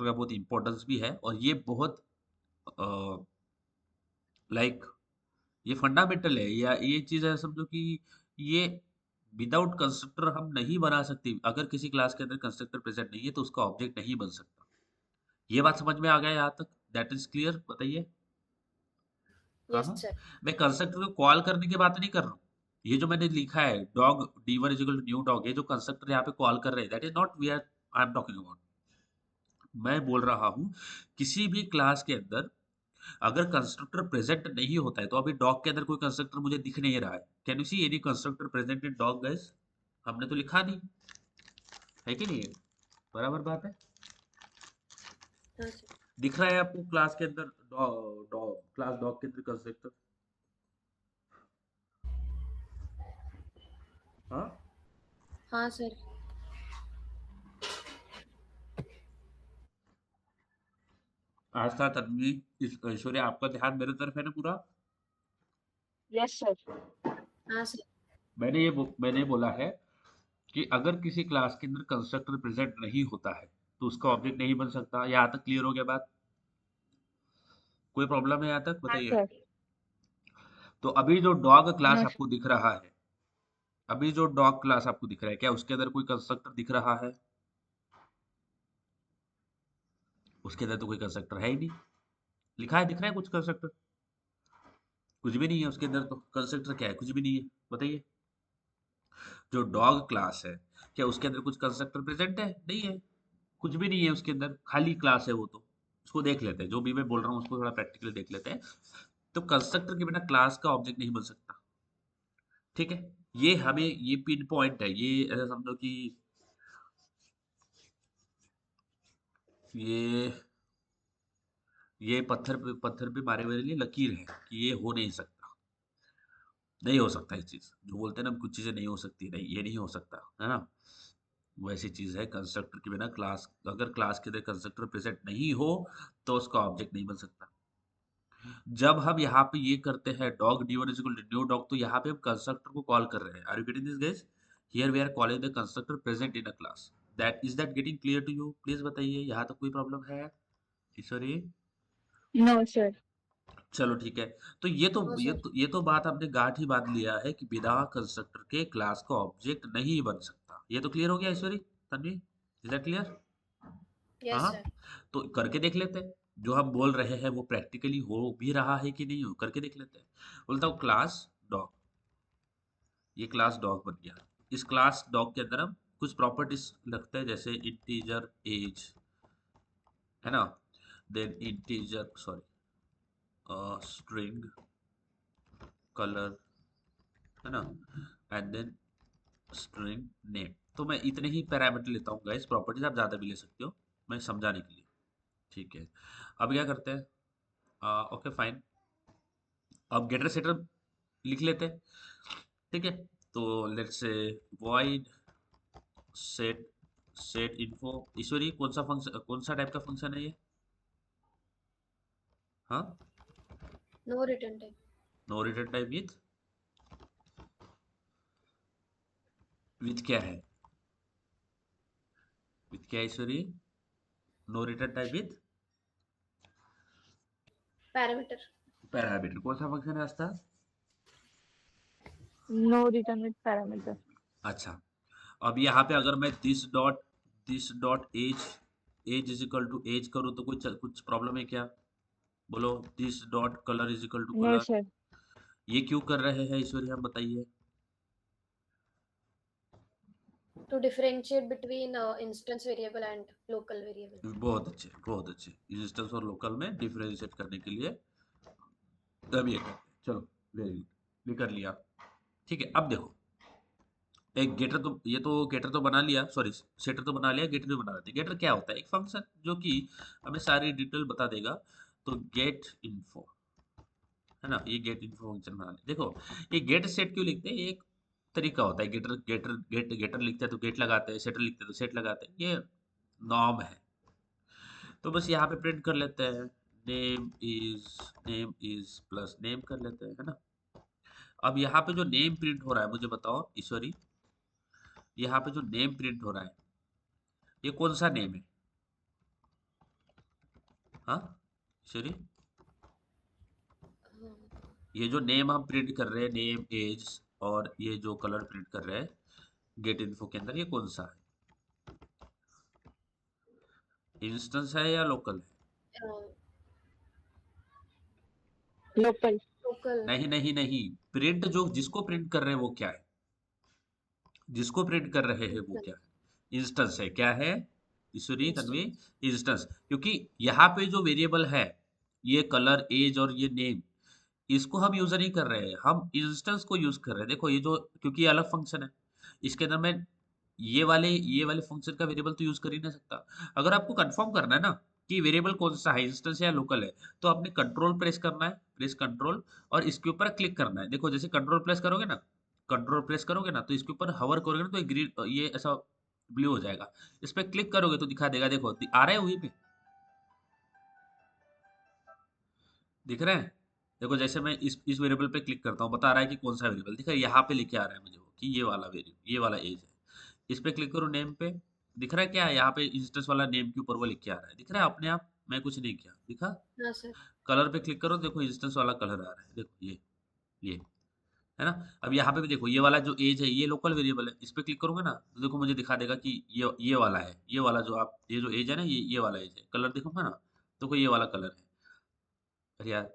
A: का बहुत इंपॉर्टेंस भी है, और ये बहुत लाइक ये फंडामेंटल है, या ये चीज है, समझो कि ये विदाउट कंस्ट्रक्टर हम नहीं बना सकते। अगर किसी क्लास के अंदर कंस्ट्रक्टर प्रेजेंट नहीं है तो उसका ऑब्जेक्ट नहीं बन सकता। ये बात समझ में आ गया यहाँ तक? That is clear? बताइए। हाँ
D: Yes,
A: हाँ,
D: sir.
A: मैं कंस्ट्रक्टर को कॉल करने की बात नहीं कर रहा हूँ। ये जो मैंने लिखा है dog D1 is equal to new dog, ये जो कंस्ट्रक्टर यहाँ पे कॉल कर रहे हैं, that is not we are I am talking about. मैं बोल रहा हूँ किसी भी क्लास के अंदर अगर कंस्ट्रक्टर प्रेजेंट नहीं होता है, तो अभी डॉग के अंदर कोई कंस्ट्रक्टर मुझे दिख नहीं रहा है। Can you see any constructor present in dog guys? हमने तो लिखा नहीं है, कि नहीं है? बराबर बात है।
D: हाँ sir.
A: दिख रहा है आपको क्लास के अंदर क्लास डॉग के अंदर कंस्ट्रक्टर? हाँ,
D: हाँ sir.
A: आस्था, तन्वी, ऐश्वर्या, आपका ध्यान मेरे तरफ है ना पूरा?
B: Yes sir.
D: हाँ sir.
A: मैंने बोला है कि अगर किसी क्लास के अंदर कंस्ट्रक्टर प्रेजेंट नहीं होता है तो उसका ऑब्जेक्ट नहीं बन सकता। यहाँ तक क्लियर हो गया बात? कोई प्रॉब्लम है यहाँ तक?
B: हाँ
A: बताइए।
B: सर।
A: तो अभी जो डॉग क्लास
B: नो
A: आपको दिख रहा है, अभी जो डॉग क्लास आपको दिख रहा है, क्या उसके अंदर कोई कंस्ट्रक्टर दिख रहा है? उसके अंदर तो कोई कंस्ट्रक्टर है ही नहीं। लिखा है, दिख रहा है कुछ कंस्ट्रक्टर? कुछ भी नहीं है उसके अंदर। तो कंस्ट्रक्टर क्या है? कुछ भी नहीं है। बताइए, जो डॉग क्लास है, क्या उसके अंदर कुछ कंस्ट्रक्टर प्रेजेंट है? नहीं है, कुछ भी नहीं है उसके अंदर, खाली क्लास है वो तो। उसको देख लेते हैं, जो भी मैं बोल रहा हूँ उसको थोड़ा प्रैक्टिकली देख लेते हैं। तो कंस्ट्रक्टर के बिना क्लास का ऑब्जेक्ट नहीं बन सकता। ठीक है, ये हमें ये पिन पॉइंट है, ये ऐसा समझो कि ये ये पत्थर पे मारे हुए लिए लकीर है कि ये हो नहीं सकता। नहीं हो सकता ये चीज, जो बोलते हैं ना कुछ चीजें नहीं हो सकती, नहीं ये नहीं हो सकता, है ना? वैसी चीज है कंस्ट्रक्टर के बिना क्लास, अगर क्लास के अंदर कंस्ट्रक्टर प्रेजेंट नहीं हो तो उसका ऑब्जेक्ट नहीं बन सकता। जब हम यहाँ पे ये करते हैं dog D1 is equal to new dog, तो यहाँ पे हम कंस्ट्रक्टर को कॉल कर रहे हैं। Are you getting this guys? Here we are calling the constructor present in a class. That getting clear to you? Please बताइए, यहाँ तक कोई प्रॉब्लम है? Ishwari,
B: no sir.
A: चलो ठीक है। तो ये तो
D: No
A: ये
D: sir.
A: तो ये तो बात हमने गांठ ही बांध लिया है कि बिना कंस्ट्रक्टर के क्लास का ऑब्जेक्ट नहीं बन सकता। ये तो क्लियर हो गया Ishwari, Tanvi? Is that clear?
D: Yes
A: हाँ,
D: sir.
A: तो करके देख लेते हैं, जो हम बोल रहे हैं वो प्रैक्टिकली हो भी रहा है कि नहीं, हो करके देख लेते हैं। बोलता हूँ क्लास डॉग, ये क्लास डॉग बन गया। इस क्लास डॉग के अंदर हम कुछ प्रॉपर्टीज रखते हैं, जैसे इंटीजर एज, है ना, then integer sorry string colour, है ना, एंड देन स्ट्रिंग नेम। तो मैं इतने ही पैरामीटर लेता हूँ गाइस, प्रॉपर्टीज आप ज़्यादा भी ले सकते हो, मैं समझाने के लिए। ठीक है, अब क्या करते हैं, ओके फाइन, अब गेटर सेटर लिख लेते हैं। ठीक है, तो let's say void set set info। ईश्वरी कौन सा फंक्शन, कौन सा टाइप का फंक्शन है ये? हाँ,
D: No return type.
A: No return type with क्या है, विथ क्या है Ishwari? No return type with
D: Parameter.
A: Parameter. कौन सा फंक्शन है आस्था?
B: No return with parameter.
A: अच्छा, अब यहाँ पे अगर मैं this dot age age is equal to age करूँ तो कुछ प्रॉब्लम है क्या? बोलो, this dot colour is equal to
B: No,
A: colour.
B: sir.
A: ये क्यों कर रहे हैं ईश्वरी, हम बताइए।
D: To differentiate between instance variable and local variable.
A: बहुत अच्छे, बहुत अच्छे, इंस्टेंस और लोकल में डिफरेंशिएट करने के लिए तब ये करते हैं। चलो, वेरी गुड, ये कर लिया। ठीक है, अब देखो, एक गेटर तो, ये तो गेटर तो बना लिया, सॉरी सेटर तो बना लिया, गेटर भी बना लेते हैं। गेटर क्या होता है? एक फंक्शन जो कि हमें सारी डिटेल बता देगा। तो गेट इन्फो है ना, ये गेट इन्फो फंक्शन बना ले। देखो, ये गेट सेट क्यों लिखते हैं, ये एक तरीका होता है। गेटर लिखते हैं तो गेट लगाते हैं, सेटर लिखते हैं तो सेट लगाते हैं, ये नॉर्म है। तो बस यहाँ पे प्रिंट कर लेते हैं, नेम इज प्लस नेम कर लेते हैं, है ना। अब यहाँ पे जो नेम प्रिंट हो रहा है, मुझे बताओ ईश्वरी, यहाँ पे जो नेम प्रिंट हो रहा है, ये कौन सा नेम है? हाँ ईश्वरी, ये जो नेम हम प्रिंट कर रहे हैं, नेम एज, और ये जो कलर प्रिंट कर रहे हैं गेट इन्फो के अंदर, ये कौन सा है? इंस्टेंस है या लोकल है?
D: Uh,
B: Local.
D: local.
A: नहीं नहीं नहीं, प्रिंट जो जिसको प्रिंट कर रहे हैं वो क्या है? जिसको प्रिंट कर रहे हैं वो
D: Instance.
A: क्या है? इंस्टेंस है। क्या है ईश्वरी, तन्वी?
D: Instance.
A: इंस्टेंस। क्योंकि यहाँ पे जो वेरिएबल है, ये कलर, एज और ये नेम, इसको हम यूज नहीं कर रहे हैं, हम इंस्टेंस को यूज कर रहे हैं। देखो ये जो, क्योंकि ये अलग फंक्शन है, इसके अंदर मैं ये वाले फंक्शन का वेरिएबल तो यूज कर ही नहीं सकता। अगर आपको कंफर्म करना है ना कि वेरिएबल कौन सा है, इंस्टेंस या लोकल है, तो आपने कंट्रोल प्रेस करना है, प्रेस कंट्रोल, और इसके ऊपर क्लिक करना है। देखो जैसे कंट्रोल प्रेस करोगे ना, कंट्रोल प्रेस करोगे ना, तो इसके ऊपर हवर करोगे ना, तो ये ग्रीन, ये ऐसा ब्लू हो जाएगा। इस पे क्लिक करोगे तो दिखा देगा, देखो आ रहा है वहीं पे, दिख रहे हैं? देखो जैसे मैं इस वेरिएबल पे क्लिक करता हूँ, बता रहा है कि कौन सा वेरिएबल, दिख रहा है यहाँ पे लिखे आ रहा है मुझे वो, कि ये वाला वेरिएबल, ये वाला एज है। इस पे क्लिक करो नेम पे, दिख रहा है क्या है यहाँ पे, इंस्टेंस वाला नेम के ऊपर वो लिख के आ रहा है, दिख रहा है अपने आप, मैं कुछ नहीं किया, दिखा।
D: हाँ सर.
A: कलर पे क्लिक करो, देखो इंस्टेंस वाला कलर आ रहा है, देखो ये है ना। अब यहाँ पे भी देखो, ये वाला जो एज है ये लोकल वेरिएबल है, इस पे क्लिक करोगे ना तो देखो मुझे दिखा देगा कि ये वाला है, ये वाला जो आप, ये जो एज है ना, ये वाला एज है, कलर देखोगे ना तो कोई ये वाला कलर है। अरे यार,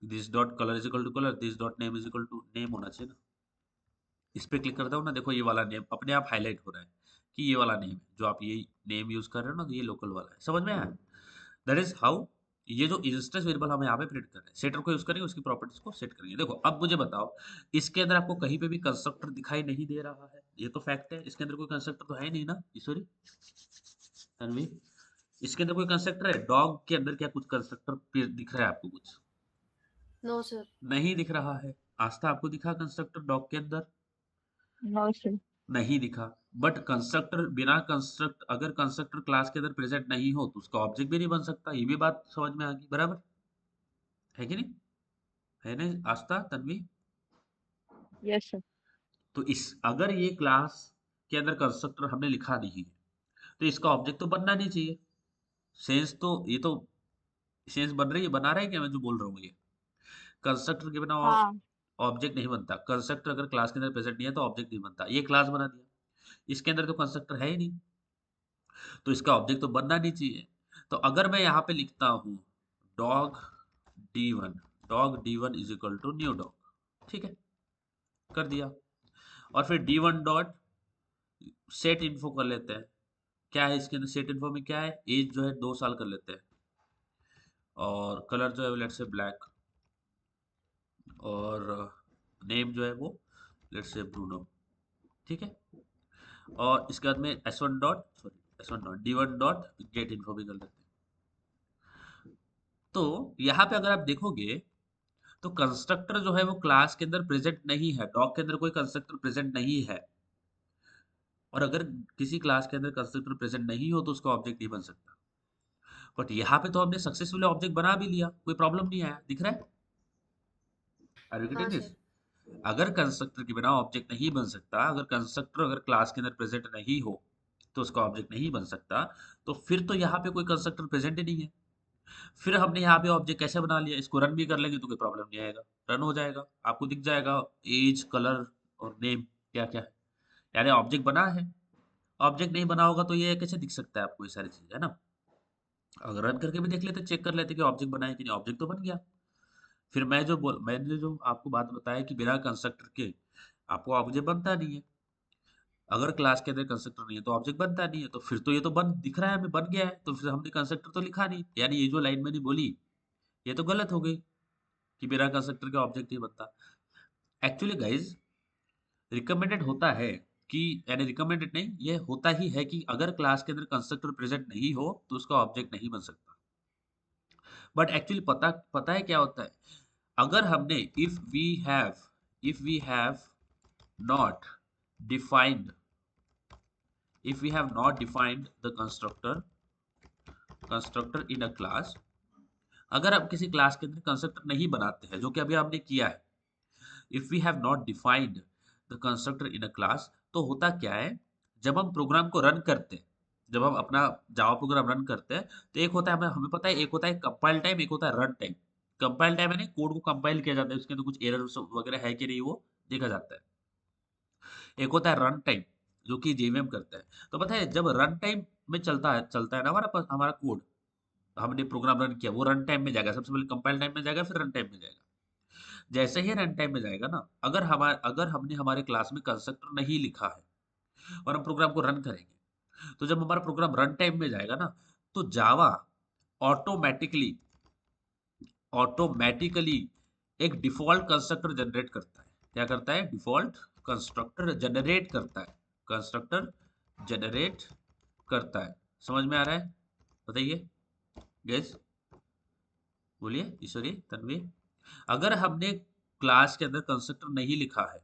A: this dot colour is equal to colour, this dot name is equal to name होना चाहिए ना। इस पे क्लिक करता हूँ ना, देखो ये वाला नेम अपने आप हाईलाइट हो रहा है कि ये वाला नेम है, जो आप ये नेम यूज कर रहे हो ना, तो ये लोकल वाला है। समझ में आया? दैट इज हाउ ये जो इंस्टेंस वेरिएबल हम यहाँ पे प्रिंट कर रहे हैं, सेटर को यूज करेंगे, उसकी प्रॉपर्टीज को सेट करेंगे। देखो अब मुझे बताओ, इसके अंदर आपको कहीं पे भी कंस्ट्रक्टर दिखाई नहीं दे रहा है, ये तो फैक्ट है, इसके अंदर कोई कंस्ट्रक्टर तो है नहीं ना ईश्वरी, तन्वी? इसके अंदर कोई कंस्ट्रक्टर है? डॉग के अंदर क्या कुछ कंस्ट्रक्टर दिख रहा है आपको? कुछ
D: No sir.
A: नहीं दिख रहा है। आस्था, आपको दिखा कंस्ट्रक्टर डॉग के अंदर?
B: No, sir.
A: नहीं दिखा। बट कंस्ट्रक्टर, बिना कंस्ट्रक्ट, अगर कंस्ट्रक्टर क्लास के अंदर प्रेजेंट नहीं हो तो उसका ऑब्जेक्ट भी नहीं बन सकता। ये भी बात समझ में आ गई, बराबर है कि नहीं? है नहीं आस्था, तन्वी?
B: Yes, sir.
A: तो इस, अगर ये क्लास के अंदर कंस्ट्रक्टर हमने लिखा नहीं है तो इसका ऑब्जेक्ट तो बनना नहीं चाहिए। सेंस तो, ये तो सेंस बन रही है, बना रहा है क्या मैं जो बोल रहा हूँ ये? कंस्ट्रक्टर के बिना
B: हाँ.
A: ऑब्जेक्ट नहीं बनता। कंस्ट्रक्टर अगर क्लास के अंदर प्रेजेंट नहीं है तो ऑब्जेक्ट नहीं बनता। ये क्लास बना दिया, इसके अंदर तो कंस्ट्रक्टर है ही नहीं, तो इसका ऑब्जेक्ट तो बनना नहीं चाहिए। तो अगर मैं यहाँ पे लिखता हूँ dog D1, dog D1 is equal to new dog, ठीक है, कर दिया। और फिर D1 डॉट सेट इन्फो कर लेते हैं। क्या है इसके अंदर सेट इन्फो में, क्या है, एज जो है 2 साल कर लेते हैं, और कलर जो है लेट्स से ब्लैक, और नेम जो है वो लेट्स से ब्रूनो, ठीक है। और इसके बाद में s1 dot sorry s1 dot d1 dot gate info भी कर लेते हैं। तो यहाँ पे अगर आप देखोगे तो कंस्ट्रक्टर जो है वो क्लास के अंदर प्रेजेंट नहीं है, डॉग के अंदर कोई कंस्ट्रक्टर प्रेजेंट नहीं है। और अगर किसी क्लास के अंदर कंस्ट्रक्टर प्रेजेंट नहीं हो तो उसका ऑब्जेक्ट नहीं बन सकता। बट यहाँ पे तो हमने सक्सेसफुली ऑब्जेक्ट बना भी लिया, कोई प्रॉब्लम नहीं आया, दिख रहा है? आर यू
D: हाँ
A: गेटिंग दिस?
D: सर।
A: अगर कंस्ट्रक्टर के बिना ऑब्जेक्ट नहीं बन सकता, अगर कंस्ट्रक्टर अगर क्लास के अंदर प्रेजेंट नहीं हो तो उसका ऑब्जेक्ट नहीं बन सकता, तो फिर तो यहाँ पे कोई कंस्ट्रक्टर प्रेजेंट ही नहीं है। फिर हमने यहाँ पे ऑब्जेक्ट कैसे बना लिया, इसको रन भी कर लेंगे तो कोई प्रॉब्लम नहीं आएगा, रन हो जाएगा, आपको दिख जाएगा एज, कलर और नेम क्या क्या है, यानी ऑब्जेक्ट बना है। ऑब्जेक्ट नहीं बना होगा तो ये कैसे दिख सकता है आपको, ये सारी चीज है ना। अगर रन करके भी देख लेते, चेक कर लेते कि ऑब्जेक्ट बना है कि नहीं, ऑब्जेक्ट तो बन गया। फिर मैंने जो आपको बात बताया कि बिना कंस्ट्रक्टर के आपको ऑब्जेक्ट बनता नहीं है। अगर क्लास के अंदर कंस्ट्रक्टर नहीं है तो ऑब्जेक्ट बनता नहीं है, तो फिर तो ये तो बन दिख रहा है हमें, बन गया है, तो फिर हमने कंस्ट्रक्टर तो लिखा नहीं, यानी ये जो लाइन मैंने बोली ये तो गलत हो गई कि बिना कंस्ट्रक्टर के ऑब्जेक्ट नहीं बनता। एक्चुअली गाइज रिकमेंडेड होता है कि, यानी रिकमेंडेड नहीं, ये होता ही है कि अगर क्लास के अंदर कंस्ट्रक्टर प्रेजेंट नहीं हो तो उसका ऑब्जेक्ट नहीं बन सकता। बट एक्चुअली पता पता है क्या होता है, अगर हमने if we have not defined if we have not defined the constructor in a class, अगर हम किसी क्लास के अंदर कंस्ट्रक्टर नहीं बनाते हैं, जो कि अभी हमने किया है, if we have not defined the constructor in a class, तो होता क्या है, जब हम प्रोग्राम को रन करते हैं, जब हम अपना जावा प्रोग्राम रन करते हैं, तो एक होता है हमें पता है, एक होता है कंपाइल टाइम, एक होता है रन टाइम। कंपाइल टाइम यानी कोड को कंपाइल किया जाता है, उसके अंदर कुछ एरर वगैरह है कि नहीं वो देखा जाता है। एक होता है रन टाइम जो कि जेवीएम करता है। तो पता है जब रन टाइम में चलता है ना हमारा कोड, हमने प्रोग्राम रन किया, वो रन टाइम में जाएगा, सबसे पहले कंपाइल टाइम में जाएगा, फिर रन टाइम में जाएगा। जैसे ही रन टाइम में जाएगा ना, अगर हमने हमारे क्लास में कंस्ट्रक्टर नहीं लिखा है और हम प्रोग्राम को रन करेंगे, तो जब हमारा प्रोग्राम रन टाइम में जाएगा ना, तो जावा ऑटोमेटिकली ऑटोमेटिकली एक डिफॉल्ट कंस्ट्रक्टर जनरेट करता है। क्या करता है? डिफॉल्ट कंस्ट्रक्टर जनरेट करता है, कंस्ट्रक्टर जनरेट करता है। समझ में आ रहा है? बताइए गैस, बोलिए ईश्वरी, तन्वी। अगर हमने क्लास के अंदर कंस्ट्रक्टर नहीं लिखा है,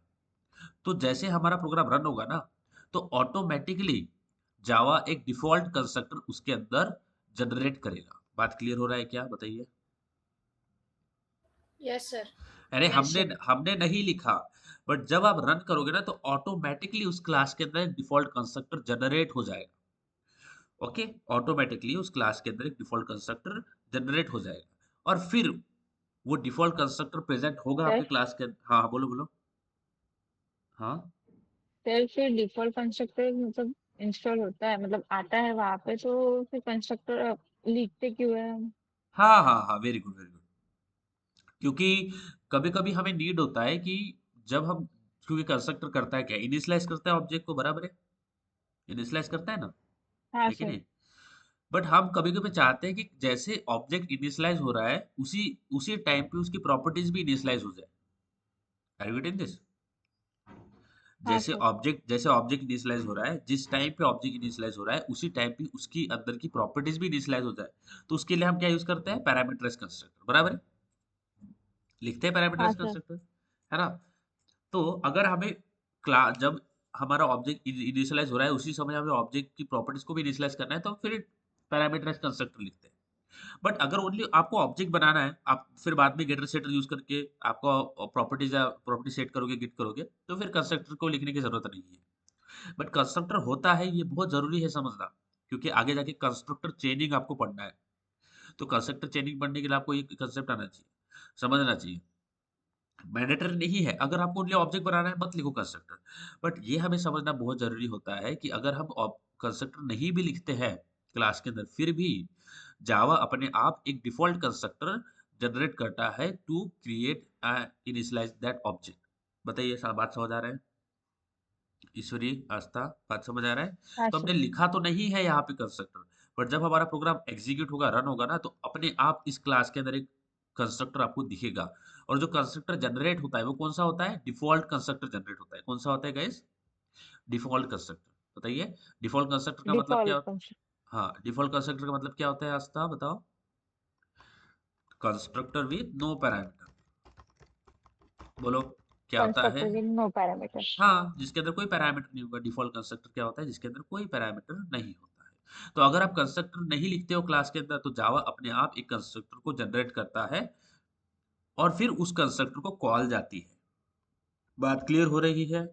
A: तो जैसे हमारा प्रोग्राम रन होगा ना, तो ऑटोमेटिकली जावा एक डिफॉल्ट कंस्ट्रक्टर उसके अंदर जनरेट करेगा। बात क्लियर हो रहा है क्या? बताइए।
D: Yes sir.
A: अरे
B: यस
A: हमने
B: सर।
A: हमने नहीं लिखा, बट जब आप रन करोगे ना, तो ऑटोमेटिकली उस क्लास के अंदर एक डिफॉल्ट कंस्ट्रक्टर जनरेट हो जाएगा। ओके, ऑटोमेटिकली उस क्लास के अंदर एक डिफॉल्ट कंस्ट्रक्टर जनरेट हो जाएगा, और फिर वो डिफॉल्ट कंस्ट्रक्टर प्रेजेंट होगा
B: सर
A: आपके क्लास के अंदर। हाँ हाँ, बोलो बोलो। हाँ
B: सर फिर डिफॉल्ट कंस्ट्रक्टर मतलब इंस्टॉल होता है, मतलब आता है वहां पे, तो फिर कंस्ट्रक्टर लिखते क्यों है हम?
A: हाँ हाँ हाँ, वेरी गुड वेरी गुड। क्योंकि कभी कभी हमें नीड होता है कि जब हम, क्योंकि कंस्ट्रक्टर करता है क्या, इनिशियलाइज करता है ऑब्जेक्ट को, बराबर है, इनिशियलाइज करता है ना,
B: हाँ
A: है कि
B: सर।
A: नहीं? बट हम कभी कभी चाहते हैं कि जैसे ऑब्जेक्ट इनिशियलाइज हो रहा है, उसी उसी टाइम पे उसकी प्रॉपर्टीज भी इनिशियलाइज हो जाए। Are you getting this?
B: हाँ सर।
A: जैसे ऑब्जेक्ट इनिशियलाइज हो रहा है, जिस टाइम पे ऑब्जेक्ट इनिशियलाइज हो रहा है उसी टाइम पे उसकी अंदर की प्रॉपर्टीज भी इनिशियलाइज हो जाए, तो उसके लिए हम क्या यूज करते हैं? पैरामीटराइज कंस्ट्रक्टर, बराबर है, लिखते हैं
B: हाँ
A: पैरामीटराइज
B: सर।
A: कंस्ट्रक्टर, है ना। तो अगर हमें क्लास, जब हमारा ऑब्जेक्ट इनिशियलाइज हो रहा है उसी समय हमें ऑब्जेक्ट की प्रॉपर्टीज को भी इनिशियलाइज करना है, तो फिर पैरामीटराइज कंस्ट्रक्टर लिखते हैं। बट अगर ओनली आपको ऑब्जेक्ट बनाना है, आप फिर बाद में गेटर सेटर यूज करके आपको प्रॉपर्टी सेट करोगे, गिट करोगे, तो फिर कंस्ट्रक्टर को लिखने की जरूरत नहीं है। बट कंस्ट्रक्टर होता है, ये बहुत जरूरी है समझना, क्योंकि आगे जाके कंस्ट्रक्टर चेनिंग आपको पढ़ना है। तो कंस्ट्रक्टर चेनिंग पढ़ने के लिए आपको ये कंसेप्ट आना चाहिए, समझना चाहिए। मैंडेटरी नहीं है, अगर आपको ओनली ऑब्जेक्ट बनाना है मत लिखो कंस्ट्रक्टर, बट ये हमें समझना बहुत जरूरी होता है कि अगर हम कंस्ट्रक्टर नहीं भी लिखते हैं क्लास के अंदर, फिर भी जावा अपने आप एक डिफॉल्ट कंस्ट्रक्टर जनरेट करता है to create initialize that object. बताइए, बात समझ आ रहा है? ईश्वरी, आस्था, बात समझ आ रहा है?
B: हाँ
A: तो
B: सर।
A: हमने लिखा तो नहीं है यहाँ पे कंस्ट्रक्टर, बट जब हमारा प्रोग्राम एग्जीक्यूट होगा, रन होगा ना, तो अपने आप इस क्लास के अंदर एक कंस्ट्रक्टर आपको दिखेगा। और जो कंस्ट्रक्टर जनरेट होता है वो कौन सा होता है? डिफॉल्ट कंस्ट्रक्टर जनरेट होता है। कौन सा होता है गाइस? डिफॉल्ट कंस्ट्रक्टर बताइए, डिफॉल्ट कंस्ट्रक्टर का मतलब क्या
B: डिफॉल्ट
A: होता
B: फंक्शन।
A: है? हाँ, डिफॉल्ट कंस्ट्रक्टर का मतलब क्या होता है आस्था बताओ? कंस्ट्रक्टर विथ नो पैरामीटर, बोलो क्या होता है?
B: Constructor with no parameter.
A: हाँ, जिसके अंदर कोई पैरामीटर नहीं होगा। डिफॉल्ट कंस्ट्रक्टर क्या होता है? जिसके अंदर कोई पैरामीटर नहीं होता है। तो अगर आप कंस्ट्रक्टर नहीं लिखते हो क्लास के अंदर, तो जावा अपने आप एक कंस्ट्रक्टर को जनरेट करता है और फिर उस कंस्ट्रक्टर को कॉल जाती है। बात क्लियर हो रही है?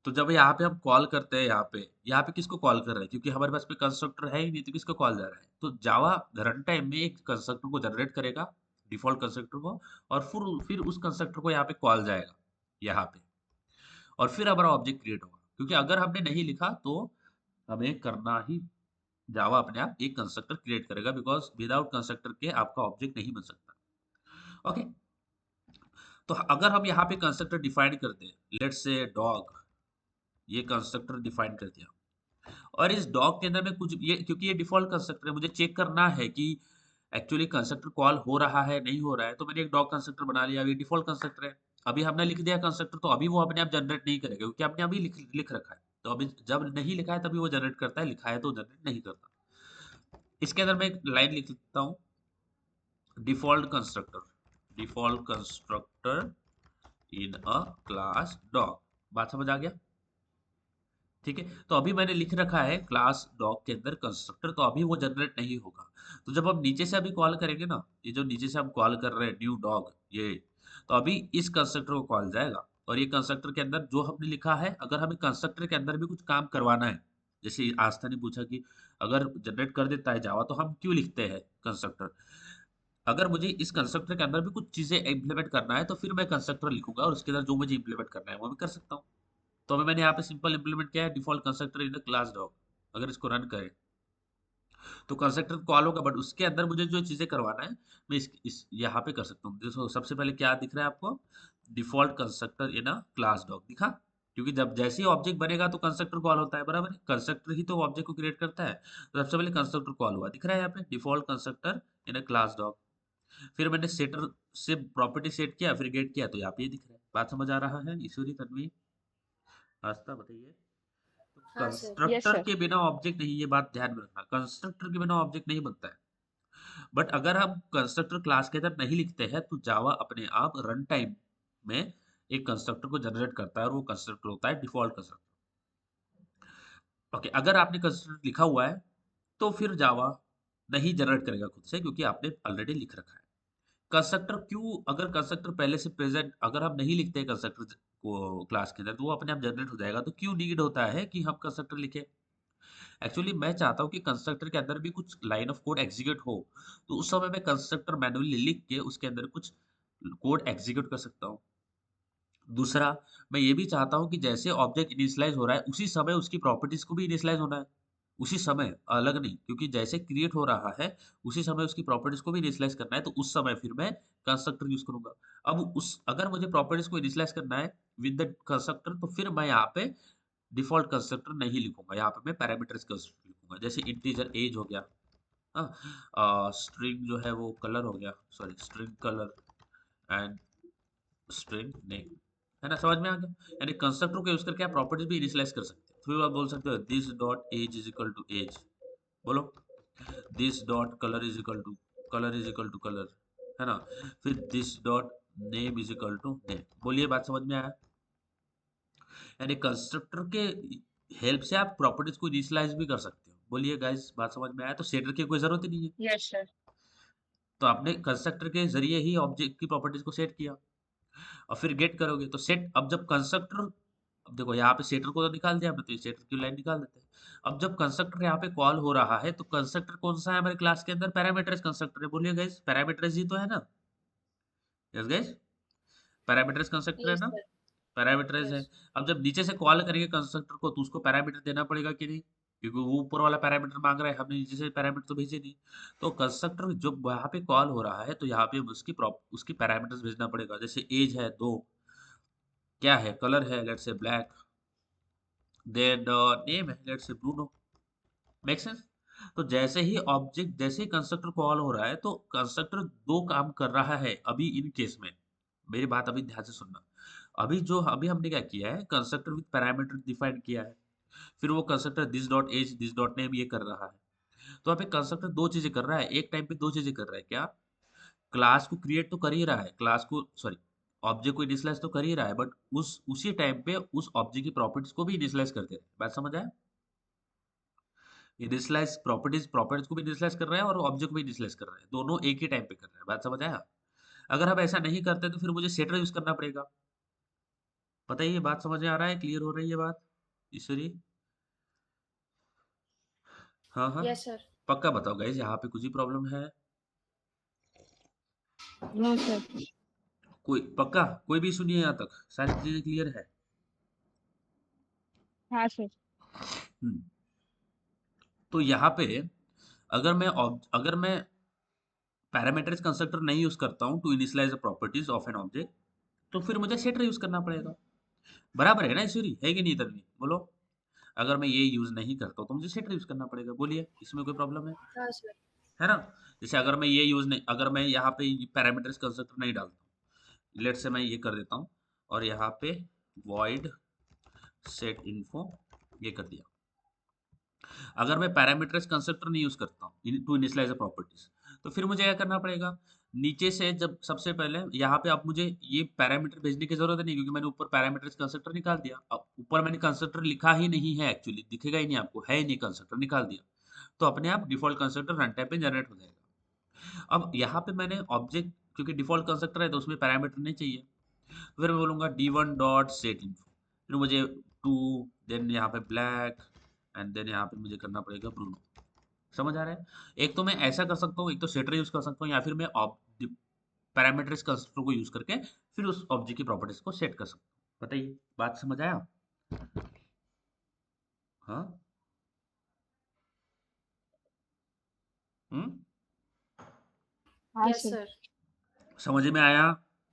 A: तो जब यहाँ पे हम कॉल करते हैं, यहाँ पे किसको कॉल कर रहे हैं? क्योंकि हमारे पास कोई कंस्ट्रक्टर है ही नहीं, तो किसको कॉल जा रहा है? तो जावा रन टाइम में एक कंस्ट्रक्टर को जनरेट करेगा, डिफॉल्ट कंस्ट्रक्टर को, और फिर उस कंस्ट्रक्टर को यहाँ पे कॉल जाएगा यहाँ पे, और फिर हमारा ऑब्जेक्ट क्रिएट होगा। क्योंकि अगर हमने नहीं लिखा तो हमें करना ही, जावा अपने आप एक कंस्ट्रक्टर क्रिएट करेगा, बिकॉज विदाउट कंस्ट्रक्टर के आपका ऑब्जेक्ट नहीं बन सकता। ओके, तो अगर हम यहाँ पे कंस्ट्रक्टर डिफाइन करते हैं, लेट्स से डॉग, ये कंस्ट्रक्टर डिफाइन कर दिया, और इस डॉग के अंदर में कुछ ये, क्योंकि ये डिफॉल्ट कंस्ट्रक्टर है, मुझे चेक करना है कि एक्चुअली कंस्ट्रक्टर कॉल हो रहा है नहीं हो रहा है, तो मैंने एक डॉग कंस्ट्रक्टर बना लिया। अभी डिफॉल्ट कंस्ट्रक्टर है, अभी हमने लिख दिया कंस्ट्रक्टर, तो अभी वो अपने आप जनरेट नहीं करेगा, क्योंकि आपने अभी लिख रखा है। तो अभी जब नहीं लिखा है तभी वो जनरेट करता है, लिखा है तो जनरेट नहीं करता। इसके अंदर मैं एक लाइन लिख लेता हूँ, default constructor in a class dog. बात समझ आ गया? ठीक है, तो अभी मैंने लिख रखा है क्लास डॉग के अंदर कंस्ट्रक्टर, तो अभी वो जनरेट नहीं होगा। तो जब हम नीचे से अभी कॉल करेंगे ना, ये जो नीचे से हम कॉल कर रहे हैं न्यू डॉग, ये, तो अभी इस कंस्ट्रक्टर को कॉल जाएगा, और ये कंस्ट्रक्टर के अंदर जो हमने लिखा है, अगर हमें कंस्ट्रक्टर के अंदर भी कुछ काम करवाना है, जैसे आस्था ने पूछा कि अगर जनरेट कर देता है जावा तो हम क्यों लिखते हैं कंस्ट्रक्टर, अगर मुझे इस कंस्ट्रक्टर के अंदर भी कुछ चीजें इंप्लीमेंट करना है, तो फिर मैं कंस्ट्रक्टर लिखूंगा और उसके अंदर जो मुझे इंप्लीमेंट करना है वो मैं कर सकता हूँ। तो अभी मैंने यहाँ पे सिंपल इंप्लीमेंट किया है, default constructor in the class dog. अगर इसको रन करें तो कंस्ट्रक्टर कॉल होगा, बट उसके अंदर मुझे जो चीजें करवाना है, मैं इस यहाँ पे कर सकता हूँ। देखो सबसे पहले क्या दिख रहा है आपको? Default constructor in a class dog दिखा, क्योंकि जब जैसे ही ऑब्जेक्ट बनेगा तो कंस्ट्रक्टर कॉल होता है, बराबर है? कंस्ट्रक्टर ही तो ऑब्जेक्ट को क्रिएट करता है, तो सबसे पहले कंस्ट्रक्टर कॉल हुआ, दिख रहा है यहाँ पे default constructor in a class dog. फिर मैंने सेटर से प्रॉपर्टी सेट किया, फिर गेट किया, तो यहाँ पे ये दिख रहा है। बात समझ आ रहा है ईश्वरी, तन्वी, आस्था, बताइए?
D: हाँ सर।
B: Yes
A: constructor
B: sir.
A: के बिना ऑब्जेक्ट नहीं, ये बात ध्यान में रखना, कंस्ट्रक्टर के बिना ऑब्जेक्ट नहीं बनता है। बट अगर हम कंस्ट्रक्टर क्लास के अंदर नहीं लिखते हैं, तो जावा अपने आप रन टाइम में एक कंस्ट्रक्टर को जनरेट करता है, और वो कंस्ट्रक्टर होता है डिफॉल्ट कंस्ट्रक्टर। ओके, अगर आपने कंस्ट्रक्टर लिखा हुआ है तो फिर जावा नहीं जनरेट करेगा खुद से, क्योंकि आपने ऑलरेडी लिख रखा है। कंस्ट्रक्टर क्यों, अगर कंस्ट्रक्टर पहले से प्रेजेंट, अगर हम नहीं लिखते हैं कंस्ट्रक्टर को क्लास के अंदर, तो वो अपने आप जनरेट हो जाएगा। तो क्यों नीड होता है कि हम कंस्ट्रक्टर लिखें? एक्चुअली मैं चाहता हूँ कि कंस्ट्रक्टर के अंदर भी कुछ लाइन ऑफ कोड एग्जीक्यूट हो, तो उस समय मैं कंस्ट्रक्टर मैन्युअली लिख के उसके अंदर कुछ कोड एग्जीक्यूट कर सकता हूँ। दूसरा, मैं ये भी चाहता हूँ कि जैसे ऑब्जेक्ट इनिशियलाइज हो रहा है, उसी समय उसकी प्रॉपर्टीज को भी इनिशियलाइज होना है, उसी समय, अलग नहीं, क्योंकि जैसे क्रिएट हो रहा है उसी समय उसकी प्रॉपर्टीज को भी इनिशियलाइज करना है, तो उस समय फिर मैं कंस्ट्रक्टर यूज करूंगा। अब उस, अगर मुझे प्रॉपर्टीज को इनिशियलाइज करना है विद द कंस्ट्रक्टर, तो फिर मैं यहाँ पे डिफॉल्ट कंस्ट्रक्टर नहीं लिखूंगा, यहाँ पे मैं पैरामीटर्स कंस्ट्रक्टर लिखूंगा। जैसे इंटीजर एज हो गया, हाँ, स्ट्रिंग जो है वो कलर हो गया, sorry string colour and string name, है ना? समझ में आ गया? यानी कंस्ट्रक्टर को यूज करके आप प्रॉपर्टीज भी इनिशियलाइज कर सकते हैं। फिर आप बोल सकते हो this dot age is equal to age, बोलो this dot colour is equal to colour, है ना? फिर this dot name is equal to name. बोलिए, बात समझ में आया? यानी कंस्ट्रक्टर के हेल्प से आप प्रॉपर्टीज को इनिशियलाइज भी कर सकते हो। बोलिए गाइस, बात समझ में आया? तो सेटर की कोई जरूरत ही नहीं है,
B: यस सर।
A: तो आपने कंस्ट्रक्टर के जरिए ही ऑब्जेक्ट की प्रॉपर्टीज को सेट किया, और फिर गेट करोगे तो सेट। अब जब कंस्ट्रक्टर, अब देखो यहाँ पे सेटर को तो निकाल दिया हमने, तो सेटर की लाइन निकाल देते हैं। अब जब कंस्ट्रक्टर यहाँ पे कॉल हो रहा है, तो कंस्ट्रक्टर कौन सा है हमारे क्लास के अंदर? पैरामीटराइज कंस्ट्रक्टर है। बोलिए गाइस, पैरामीटराइज ही तो है ना? यस गाइस, पैरामीटराइज कंस्ट्रक्टर है
D: यस
A: ना?
D: सर।
A: पैरामीटराइज है।
D: यस।
A: अब जब नीचे से कॉल करेंगे कंस्ट्रक्टर को, तो उसको पैरामीटर देना पड़ेगा कि नहीं? क्योंकि वो ऊपर वाला पैरामीटर मांग रहा है, हमने नीचे से पैरामीटर तो भेजे नहीं। तो कंस्ट्रक्टर जब यहाँ पे कॉल हो रहा है, तो यहाँ पे उसकी पैरामीटर्स भेजना पड़ेगा। जैसे एज है 2, क्या है, कलर है let's say black, then name है let's say Bruno. Make sense? तो जैसे ही कंस्ट्रक्टर कॉल हो रहा है, तो कंस्ट्रक्टर दो काम कर रहा है अभी इन केस में। मेरी बात अभी ध्यान से सुनना। अभी हमने क्या किया है, कंस्ट्रक्टर विद पैरामीटर डिफाइन किया है, फिर वो constructor this dot age this dot name ये कर रहा है। तो यहाँ पे कंस्ट्रक्टर दो चीजें कर रहा है, एक टाइम पे दो चीजें कर रहा है। क्या? क्लास को क्रिएट तो कर ही रहा है, क्लास को सॉरी ऑब्जेक्ट को इनिशियलाइज तो कर ही रहा है, बट उसी टाइम पे उस ऑब्जेक्ट की प्रॉपर्टीज को भी इनिशियलाइज कर दे रहा है। बात समझ आया? इनिशियलाइज प्रॉपर्टीज को भी इनिशियलाइज कर रहा है और ऑब्जेक्ट को भी इनिशियलाइज कर रहा है, दोनों एक ही टाइम पे कर रहा है। बात समझ आया? अगर हम ऐसा नहीं करते तो फिर मुझे सेटर यूज करना पड़ेगा। बताइए, बात समझ में आ रहा है? क्लियर हो रही है बात ईश्वरी? हाँ हाँ,
D: Yes, sir.
A: पक्का बताओ गाइज, यहाँ पे कुछ ही प्रॉब्लम है?
B: No sir.
A: कोई पक्का कोई भी सुनिए, यहाँ तक सारी चीजें क्लियर है?
B: हाँ सर।
A: हम्म। तो यहाँ पे अगर मैं पैरामीटर्स कंस्ट्रक्टर नहीं यूज करता हूँ to initialize the properties of an object, तो फिर मुझे सेटर यूज करना पड़ेगा। बराबर है ना ईश्वरी, है कि नहीं तन्वी? बोलो, अगर मैं ये यूज नहीं करता हूँ तो मुझे सेटर यूज करना पड़ेगा। बोलिए, इसमें कोई प्रॉब्लम
D: हाँ सर.
A: है ना? जैसे अगर मैं ये यूज नहीं, अगर मैं यहाँ पे पैरामीटर्स कंस्ट्रक्टर नहीं डालता हूँ, लेट से मैं ये कर देता हूँ और यहाँ पे void set info ये कर दिया, अगर मैं पैरामीटर्स कंस्ट्रक्टर नहीं यूज करता हूँ टू इनिशियलाइज प्रॉपर्टीज, तो फिर मुझे क्या करना पड़ेगा? नीचे से जब सबसे पहले यहाँ पे अब मुझे ये पैरामीटर भेजने की जरूरत नहीं, क्योंकि मैंने ऊपर पैरामीटर्स कंस्ट्रक्टर निकाल दिया। अब ऊपर मैंने कंस्ट्रक्टर लिखा ही नहीं है, एक्चुअली दिखेगा ही नहीं आपको, है ही नहीं, कंस्ट्रक्टर निकाल दिया, तो अपने आप डिफॉल्ट कंस्ट्रक्टर रन टाइम पे जनरेट हो जाएगा। अब यहाँ पे मैंने ऑब्जेक्ट, क्योंकि डिफॉल्ट कंस्ट्रक्टर है तो उसमें पैरामीटर नहीं चाहिए, तो फिर मैं बोलूंगा d1 डॉट सेट इन्फो, फिर मुझे टू, देन यहाँ पे ब्लैक, एंड देन यहाँ पे मुझे करना पड़ेगा ब्रूनो। समझ आ रहा है? एक तो मैं ऐसा कर सकता हूँ, एक तो सेटर यूज कर सकता हूँ, या फिर मैं पैरामीटर्स कंस्ट्रक्टर को यूज करके फिर उस ऑब्जेक्ट की प्रॉपर्टीज को सेट कर सकता हूँ। बताइए, बात समझ आया? हाँ। हम्म।
B: हाँ
D: Yes,
B: सर।
D: sir.
A: समझ में आया?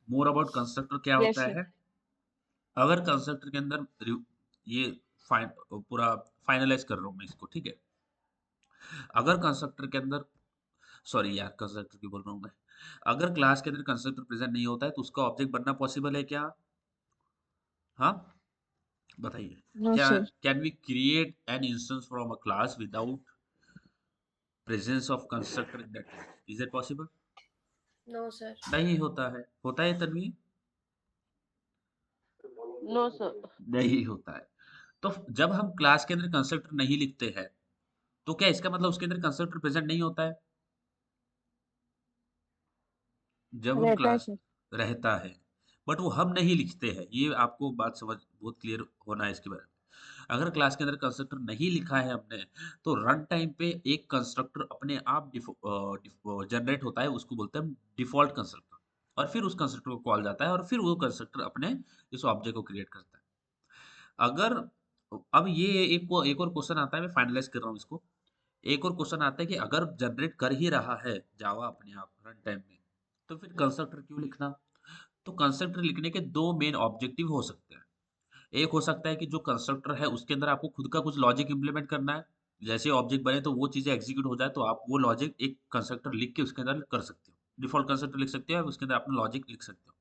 A: मोर अबाउट कंस्ट्रक्टर क्या
B: यस
A: होता
B: सर।
A: है? अगर कंस्ट्रक्टर के अंदर ये पूरा फाइनलाइज कर रहा हूँ मैं इसको, ठीक है? अगर कंस्ट्रक्टर के अंदर, सॉरी यार, कंस्ट्रक्टर की बोल रहा हूँ मैं, अगर क्लास के अंदर कंस्ट्रक्टर प्रेजेंट नहीं होता है तो उसका ऑब्जेक्ट बनना पॉसिबल है क्या? हाँ, बताइए।
B: नो
A: क्या?
B: Sir.
A: Can we create an instance from a class without presence of constructor in that class? Is it possible?
D: No, sir.
A: नहीं होता है तन्वी?
C: No, sir.
A: नहीं होता है। तो जब हम क्लास के अंदर कंस्ट्रक्टर नहीं लिखते हैं, तो क्या इसका मतलब उसके अंदर कंस्ट्रक्टर प्रेजेंट नहीं होता है? जब हम
B: रहता है
A: क्लास
B: सर।
A: रहता है, बट वो हम नहीं लिखते हैं, ये आपको बात समझ बहुत क्लियर होना है इसके बारे में। अगर क्लास के अंदर कंस्ट्रक्टर नहीं लिखा है हमने, तो रन टाइम पे एक कंस्ट्रक्टर अपने आप जनरेट होता है, उसको बोलते हैं डिफॉल्ट कंस्ट्रक्टर, और फिर उस कंस्ट्रक्टर को कॉल जाता है और फिर वो कंस्ट्रक्टर अपने इस ऑब्जेक्ट को क्रिएट करता है। अगर अब ये एक और क्वेश्चन आता है, मैं फाइनलाइज कर रहा हूँ इसको। एक और क्वेश्चन आता है कि अगर जनरेट कर ही रहा है जावा अपने आप रन टाइम में, तो फिर कंस्ट्रक्टर क्यों लिखना? तो कंस्ट्रक्टर लिखने के दो मेन ऑब्जेक्टिव हो सकते हैं। एक हो सकता है कि जो कंस्ट्रक्टर है उसके अंदर आपको खुद का कुछ लॉजिक इंप्लीमेंट करना है, जैसे ऑब्जेक्ट बने तो वो चीजें एग्जीक्यूट हो जाए, तो आप वो लॉजिक एक कंस्ट्रक्टर लिख के उसके अंदर कर सकते हो। डिफॉल्ट कंस्ट्रक्टर लिख सकते हो, उसके अंदर अपना लॉजिक लिख सकते हो।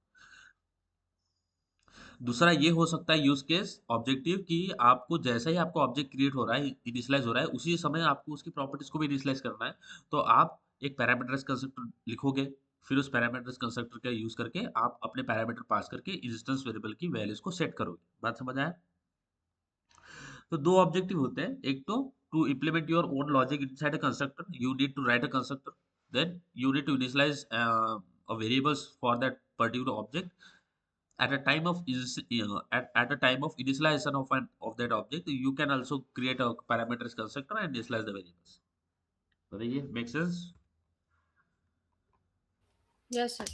A: दूसरा ये हो सकता है यूज केस ऑब्जेक्टिव, कि आपको जैसा ही आपका ऑब्जेक्ट क्रिएट हो रहा है, इनिशियलाइज हो रहा है, उसी समय आपको उसकी प्रॉपर्टीज को भी इनिशियलाइज करना है। तो आप एक पैरामीटर्स कंस्ट्रक्टर लिखोगे, फिर उस पैरामीटर्स कंस्ट्रक्टर का यूज करके आप अपने पैरामीटर पास करके इंस्टेंस वेरिएबल की वैल्यूज को सेट करोगे। बात समझ आया? तो दो ऑब्जेक्टिव होते हैं, एक तो to implement your own logic inside a constructor, you need to write a constructor, then you need to initialize a variables for that particular object. At a time of at a time of initialization of that object, you can also create a parameters constructor and initialize the variables. बताइए, make sense?
D: Yes, sir.